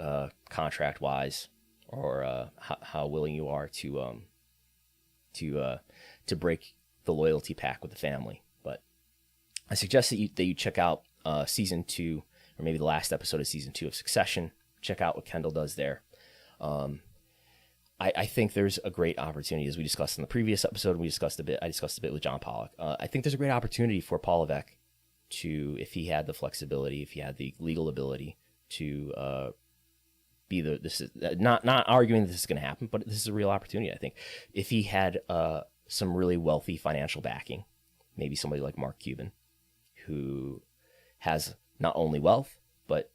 S6: contract-wise, or how willing you are to break the loyalty pact with the family. But I suggest that you check out season 2, or maybe the last episode of season 2 of Succession. Check out what Kendall does there. I think there's a great opportunity, as we discussed in the previous episode. I discussed a bit with John Pollock. I think there's a great opportunity for Paul Levesque to, if he had the flexibility, if he had the legal ability to be this is not arguing that this is going to happen, but this is a real opportunity. I think if he had some really wealthy financial backing, maybe somebody like Mark Cuban, who has not only wealth but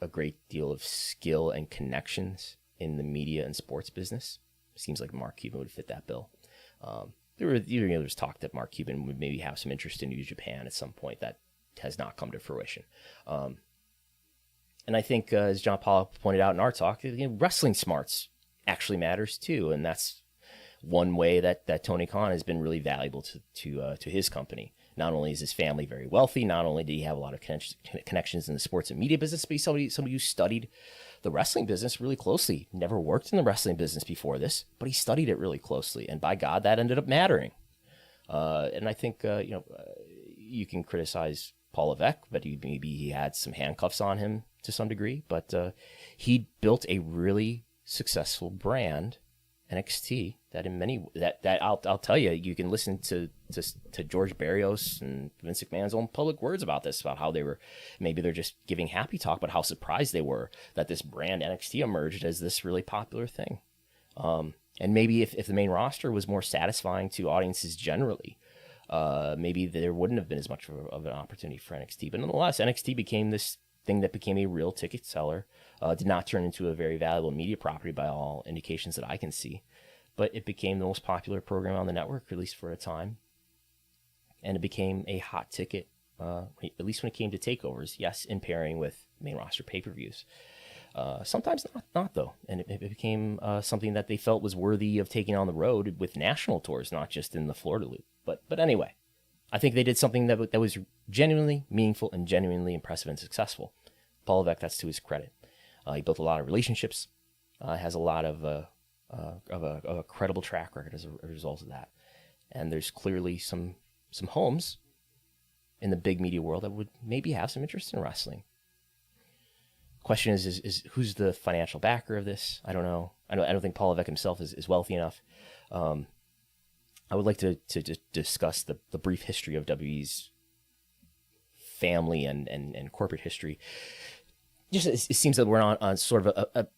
S6: a great deal of skill and connections in the media and sports business. Seems like Mark Cuban would fit that bill. There was talk that Mark Cuban would maybe have some interest in New Japan at some point. That has not come to fruition. And I think, as John Pollock pointed out in our talk, wrestling smarts actually matters too, and that's one way that Tony Khan has been really valuable to his company. Not only is his family very wealthy, not only did he have a lot of connections in the sports and media business, but he's somebody who studied the wrestling business really closely. Never worked in the wrestling business before this, but he studied it really closely, and by God, that ended up mattering. And I think you can criticize Paul Levesque, but maybe he had some handcuffs on him to some degree, but he built a really successful brand, NXT, that in many that I'll tell you, you can listen to George Barrios and Vince McMahon's own public words about this, about how they're just giving happy talk, but how surprised they were that this brand NXT emerged as this really popular thing. And maybe if the main roster was more satisfying to audiences generally, maybe there wouldn't have been as much of an opportunity for NXT. But nonetheless, NXT became this thing that became a real ticket seller. Did not turn into a very valuable media property by all indications that I can see. But it became the most popular program on the network, at least for a time. And it became a hot ticket, at least when it came to takeovers. Yes, in pairing with main roster pay-per-views. Sometimes not though. And it became something that they felt was worthy of taking on the road with national tours, not just in the Florida loop. But anyway, I think they did something that was genuinely meaningful and genuinely impressive and successful. Paul Levesque, that's to his credit. He built a lot of relationships, has a lot of a credible track record as a result of that. And there's clearly some homes in the big media world that would maybe have some interest in wrestling. question is who's the financial backer of this? I don't know. I don't think Paul Levesque himself is wealthy enough. I would like to discuss the brief history of WWE's family and corporate history. Just it seems that we're on sort of a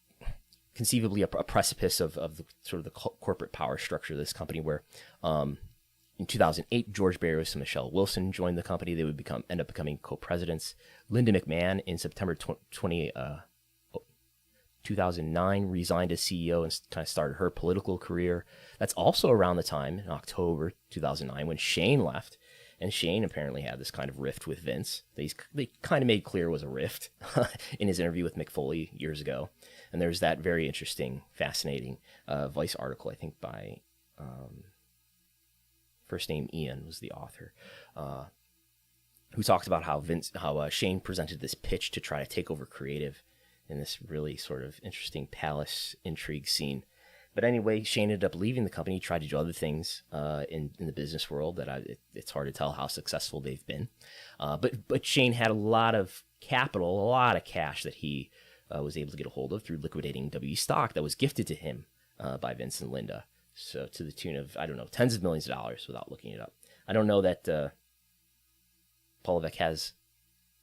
S6: conceivably a precipice of the sort of the corporate power structure of this company, where in 2008 George Barrios and Michelle Wilson joined the company. They would end up becoming co-presidents. Linda McMahon in September 2009 resigned as CEO and kind of started her political career. That's also around the time in October 2009 when Shane left. And Shane apparently had this kind of rift with Vince. They kind of made clear was a rift in his interview with Mick Foley years ago. And there's that very interesting, fascinating Vice article, I think by first name Ian was the author, who talks about how Shane presented this pitch to try to take over creative in this really sort of interesting palace intrigue scene. But anyway, Shane ended up leaving the company, tried to do other things in the business world that it's hard to tell how successful they've been. But Shane had a lot of capital, a lot of cash that he was able to get a hold of through liquidating WWE stock that was gifted to him by Vince and Linda. So to the tune of, I don't know, tens of millions of dollars without looking it up. I don't know that Paul Levesque has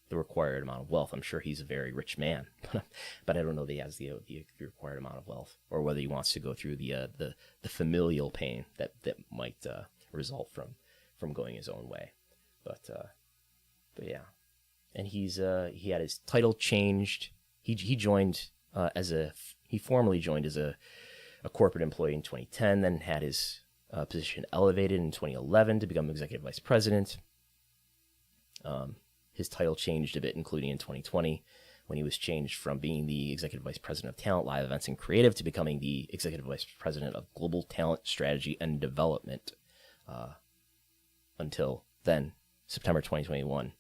S6: the required amount of wealth. I'm sure he's a very rich man, but I don't know that he has the required amount of wealth, or whether he wants to go through the familial pain that might result from going his own way. But yeah, and he had his title changed. He formally joined as a corporate employee in 2010, then had his position elevated in 2011 to become executive vice president. His title changed a bit, including in 2020, when he was changed from being the executive vice president of talent, live events, and creative to becoming the executive vice president of global talent strategy and development. Until then, September 2021.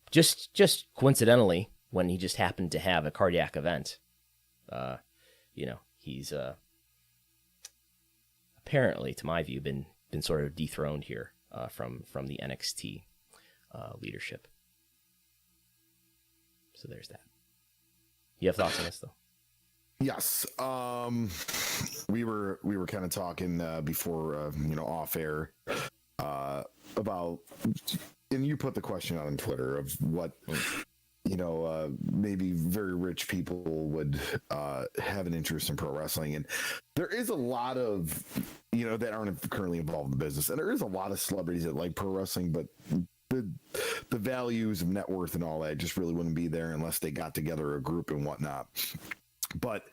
S6: Just coincidentally, when he just happened to have a cardiac event, he's apparently, to my view, been sort of dethroned here from the NXT leadership. So there's that. You have thoughts on this, though?
S5: Yes. We were kind of talking before, off air about, and you put the question out on Twitter of what, maybe very rich people would have an interest in pro wrestling. And there is a lot of, that aren't currently involved in the business. And there is a lot of celebrities that like pro wrestling, but the values of net worth and all that just really wouldn't be there unless they got together a group and whatnot. But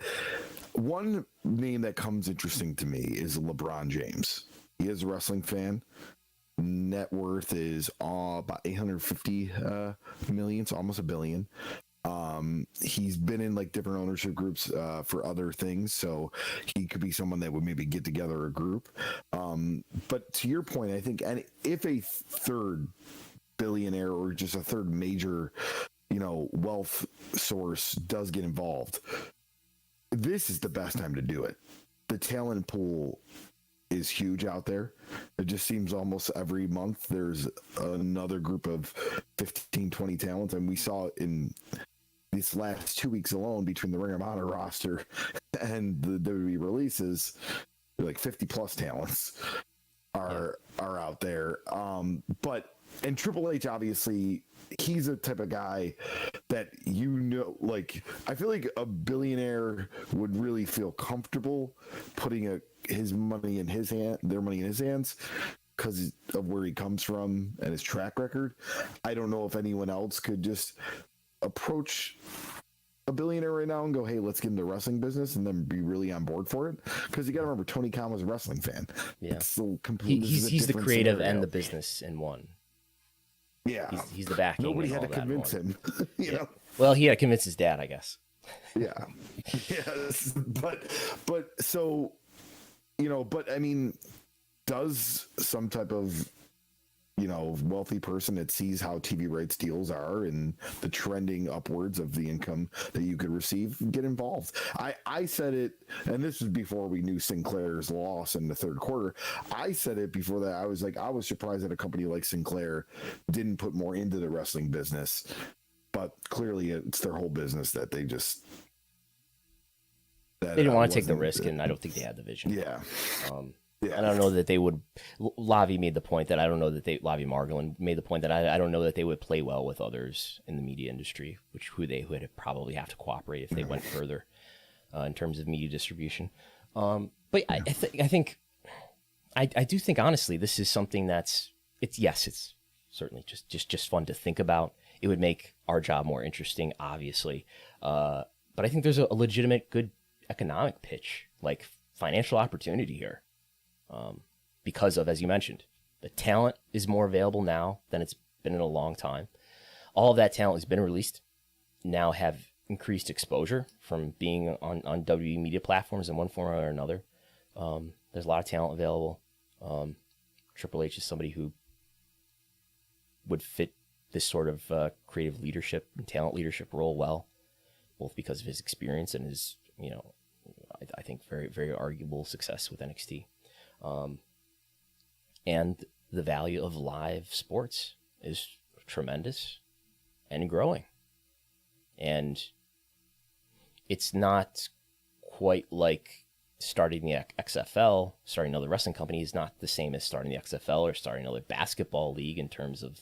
S5: one name that comes interesting to me is LeBron James. He is a wrestling fan. Net worth is about 850 million, so almost $1 billion. He's been in like different ownership groups for other things, so he could be someone that would maybe get together a group. But to your point, I think if a third billionaire or just a third major, wealth source does get involved, this is the best time to do it. The talent pool is huge out there. It just seems almost every month there's another group of 15, 20 talents. And we saw in these last 2 weeks alone between the Ring of Honor roster and the WWE releases, like 50 plus talents are out there. And Triple H, obviously, he's a type of guy that, I feel like a billionaire would really feel comfortable putting his money in his hand, their money in his hands, because of where he comes from and his track record. I don't know if anyone else could just approach a billionaire right now and go, hey, let's get into the wrestling business, and then be really on board for it. Because you got to remember, Tony Khan was a wrestling fan.
S6: Yeah.
S5: He's
S6: the creative scenario. And the business in one.
S5: Yeah.
S6: He's the backing.
S5: Nobody had to convince him. you know?
S6: Well, he had to convince his dad, I guess.
S5: Yeah. Yes. But so, but I mean, does some type of, wealthy person that sees how TV rights deals are and the trending upwards of the income that you could receive get involved? I said it, and this was before we knew Sinclair's loss in the third quarter. I said it before that. I was surprised that a company like Sinclair didn't put more into the wrestling business but clearly it's their whole business that they just
S6: they didn't want to take the risk, and I don't think they had the vision.
S5: Yeah.
S6: Yeah. And I don't know that they would. Lavi made the point that I don't know that Lavi Margolin made the point that I don't know that they would play well with others in the media industry, who they would probably have to cooperate if they went further in terms of media distribution. But I do think honestly this is something it's certainly just fun to think about. It would make our job more interesting, obviously, but I think there's a legitimate good economic pitch, like financial opportunity here. Because of, as you mentioned, the talent is more available now than it's been in a long time. All of that talent has been released, now have increased exposure from being on WWE media platforms in one form or another. There's a lot of talent available. Triple H is somebody who would fit this sort of creative leadership and talent leadership role well, both because of his experience and his, I think very, very arguable success with NXT. And the value of live sports is tremendous and growing. And it's not quite like starting the XFL, starting another wrestling company is not the same as starting the XFL or starting another basketball league in terms of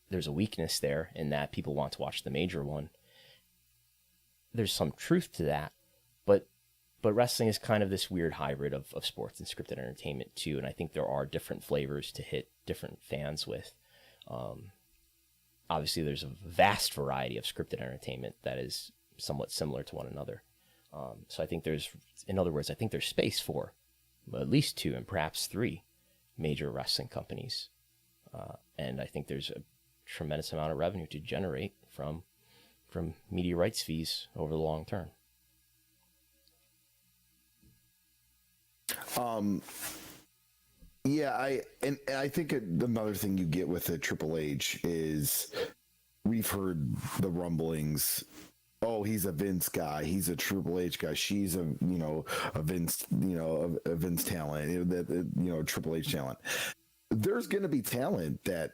S6: there's a weakness there in that people want to watch the major one. There's some truth to that, but wrestling is kind of this weird hybrid of sports and scripted entertainment too, and I think there are different flavors to hit different fans with. Obviously, there's a vast variety of scripted entertainment that is somewhat similar to one another. So I think there's space for at least 2 and perhaps 3 major wrestling companies, and I think there's a tremendous amount of revenue to generate from media rights fees over the long term.
S5: I think another thing you get with the Triple H is we've heard the rumblings. Oh, he's a Vince guy. He's a Triple H guy. She's a Vince, a Vince talent. Triple H talent. There's going to be talent that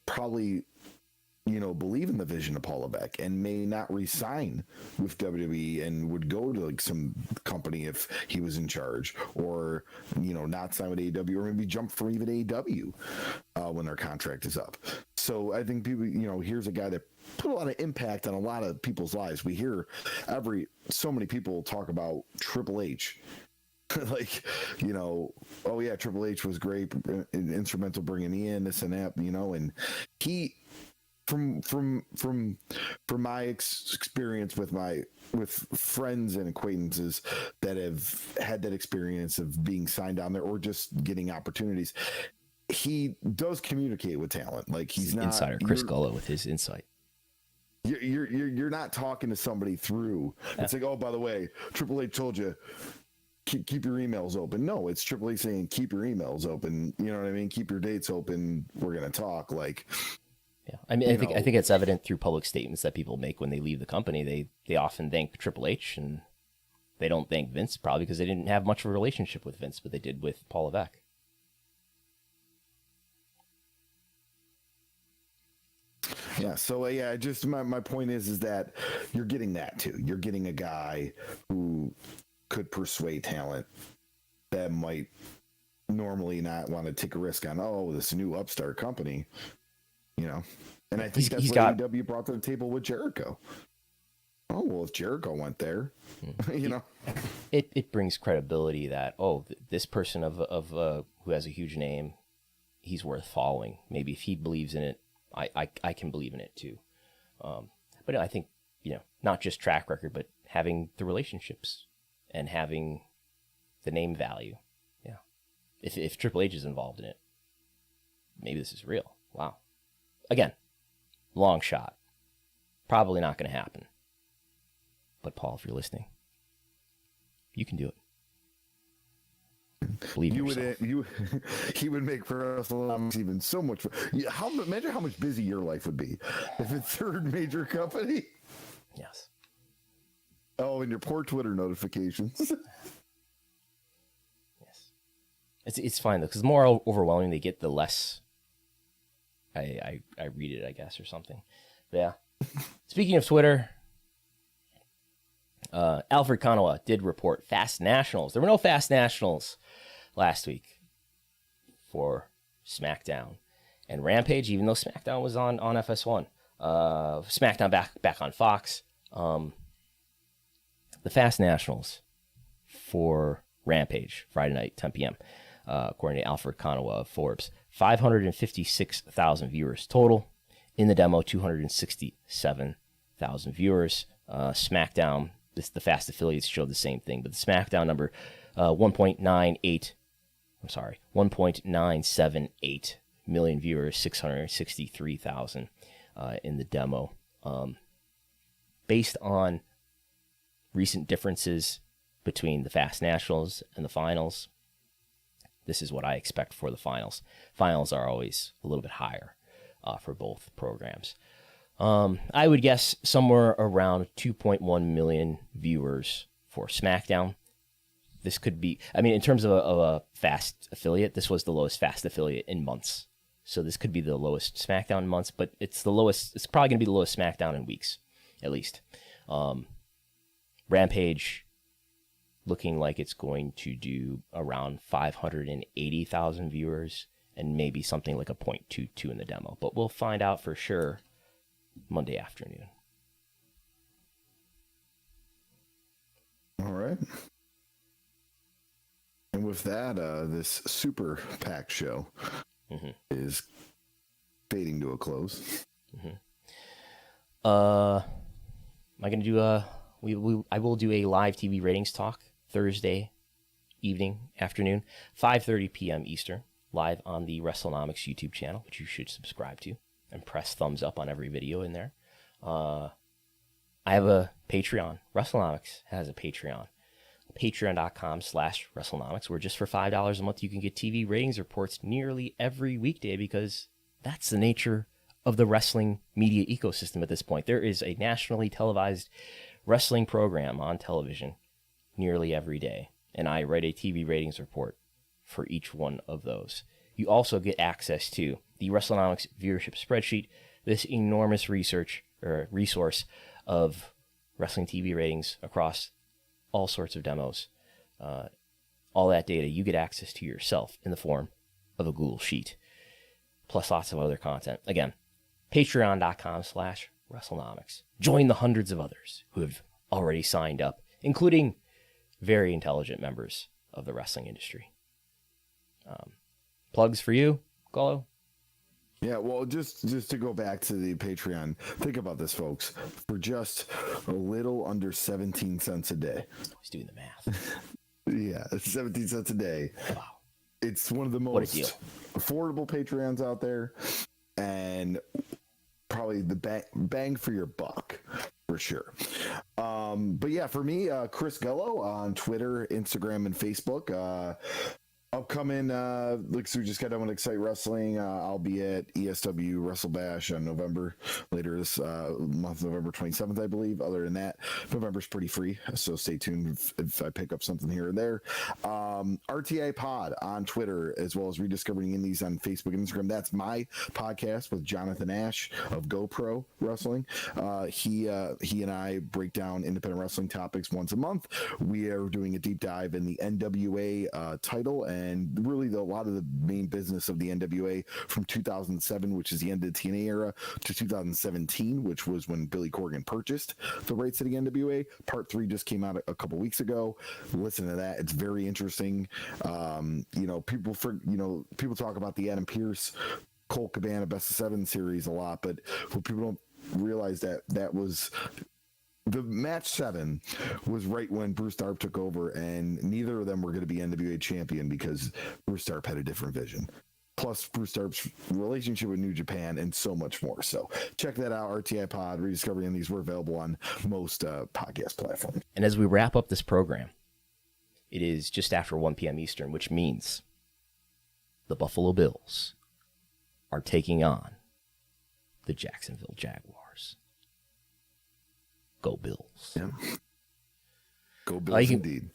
S5: probably believe in the vision of Paul Levesque and may not re-sign with WWE and would go to some company if he was in charge, or not sign with AEW, or maybe jump for even AEW when their contract is up. So I think people, here's a guy that put a lot of impact on a lot of people's lives. We hear so many people talk about Triple H. Oh yeah, Triple H was great, instrumental bringing me in, this and that, and he. From my experience with friends and acquaintances that have had that experience of being signed down there or just getting opportunities, he does communicate with talent. Like he's not
S6: insider Chris Gullo with his insight.
S5: You're not talking to somebody through. It's like, oh, by the way, Triple H told you. Keep your emails open. No, it's Triple H saying keep your emails open. You know what I mean? Keep your dates open. We're gonna talk.
S6: Yeah, I mean, I think it's evident through public statements that people make when they leave the company. They often thank Triple H, and they don't thank Vince, probably because they didn't have much of a relationship with Vince, but they did with Paul Levesque.
S5: Yeah. So just my point is that you're getting that too. You're getting a guy who could persuade talent that might normally not want to take a risk on this new upstart company. And I think that's what AEW brought to the table with Jericho. Oh, well, if Jericho went there,
S6: It brings credibility that, this person of who has a huge name, he's worth following. Maybe if he believes in it, I can believe in it too. But I think, not just track record, but having the relationships and having the name value. Yeah. If Triple H is involved in it, maybe this is real. Wow. Again, long shot. Probably not going to happen. But Paul, if you're listening, you can do it. Believe yourself.
S5: He would make Wrestlenomics even so much. Imagine how much busy your life would be if it's third major company.
S6: Yes.
S5: Oh, and your poor Twitter notifications.
S6: Yes. It's fine though, because the more overwhelming they get, the less I read it, I guess, or something. Yeah. Speaking of Twitter, Alfred Konuwa did report Fast Nationals. There were no Fast Nationals last week for SmackDown and Rampage, even though SmackDown was on FS1. SmackDown back on Fox. The Fast Nationals for Rampage, Friday night, 10 p.m., according to Alfred Konuwa of Forbes. 556,000 viewers total. In the demo, 267,000 viewers. SmackDown, the Fast affiliates showed the same thing, but the SmackDown number, 1.978 million viewers, 663,000 in the demo. Based on recent differences between the Fast Nationals and the finals, this is what I expect for the finals. Finals are always a little bit higher for both programs. I would guess somewhere around 2.1 million viewers for SmackDown. This could be, in terms of a Fast affiliate, this was the lowest Fast affiliate in months. So this could be the lowest SmackDown in months, but it's probably going to be the lowest SmackDown in weeks, at least. Rampage looking like it's going to do around 580,000 viewers and maybe something like a 0.22 in the demo. But we'll find out for sure Monday afternoon.
S5: All right. And with that, this super packed show is fading to a close.
S6: Am I going to do I will do a live TV ratings talk Thursday afternoon, 5:30 p.m. Eastern, live on the Wrestlenomics YouTube channel, which you should subscribe to and press thumbs up on every video in there. I have a Patreon. Wrestlenomics has a Patreon. Patreon.com/Wrestlenomics, where just for $5 a month you can get TV ratings reports nearly every weekday, because that's the nature of the wrestling media ecosystem at this point. There is a nationally televised wrestling program on television nearly every day, and I write a TV ratings report for each one of those. You also get access to the Wrestlenomics Viewership Spreadsheet, this enormous resource of wrestling TV ratings across all sorts of demos. All that data you get access to yourself in the form of a Google Sheet, plus lots of other content. Again, patreon.com/Wrestlenomics. Join the hundreds of others who have already signed up, including very intelligent members of the wrestling industry. Plugs for you, Gullo?
S5: Yeah, well, just to go back to the Patreon, think about this, folks. For just a little under 17 cents a day.
S6: He's doing the math.
S5: Yeah, 17 cents a day.
S6: Wow.
S5: It's one of the most affordable Patreons out there, and probably the bang for your buck, for sure. But yeah, for me, Chris Gullo on Twitter, Instagram, and Facebook. Upcoming, so we just got done with Excite Wrestling. I'll be at ESW Wrestle Bash on later this month, November 27th, I believe. Other than that, November's pretty free, so stay tuned if I pick up something here and there. RTI Pod on Twitter, as well as Rediscovering Indies on Facebook and Instagram. That's my podcast with Jonathan Ash of GoPro Wrestling. He and I break down independent wrestling topics once a month. We are doing a deep dive in the NWA title and really a lot of the main business of the NWA from 2007, which is the end of the TNA era, to 2017, which was when Billy Corgan purchased the rights to the NWA. Part 3 just came out a couple weeks ago. Listen to that; it's very interesting. People talk about the Adam Pearce, Colt Cabana Best of 7 series a lot, but what people don't realize that was. The match 7 was right when Bruce Tharpe took over, and neither of them were going to be NWA champion because Bruce Tharpe had a different vision. Plus Bruce Tharpe's relationship with New Japan and so much more. So check that out. RTI Pod, Rediscovering Indies. We're available on most podcast platforms.
S6: And as we wrap up this program, it is just after 1 p.m. Eastern, which means the Buffalo Bills are taking on the Jacksonville Jaguars. Go Bills.
S5: Yeah. Go Bills indeed.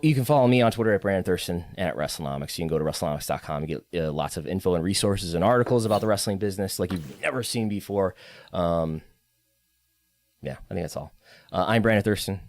S6: You can follow me on Twitter at Brandon Thurston and at Wrestlenomics. You can go to Wrestlenomics.com and get lots of info and resources and articles about the wrestling business like you've never seen before. Yeah, I think that's all. I'm Brandon Thurston.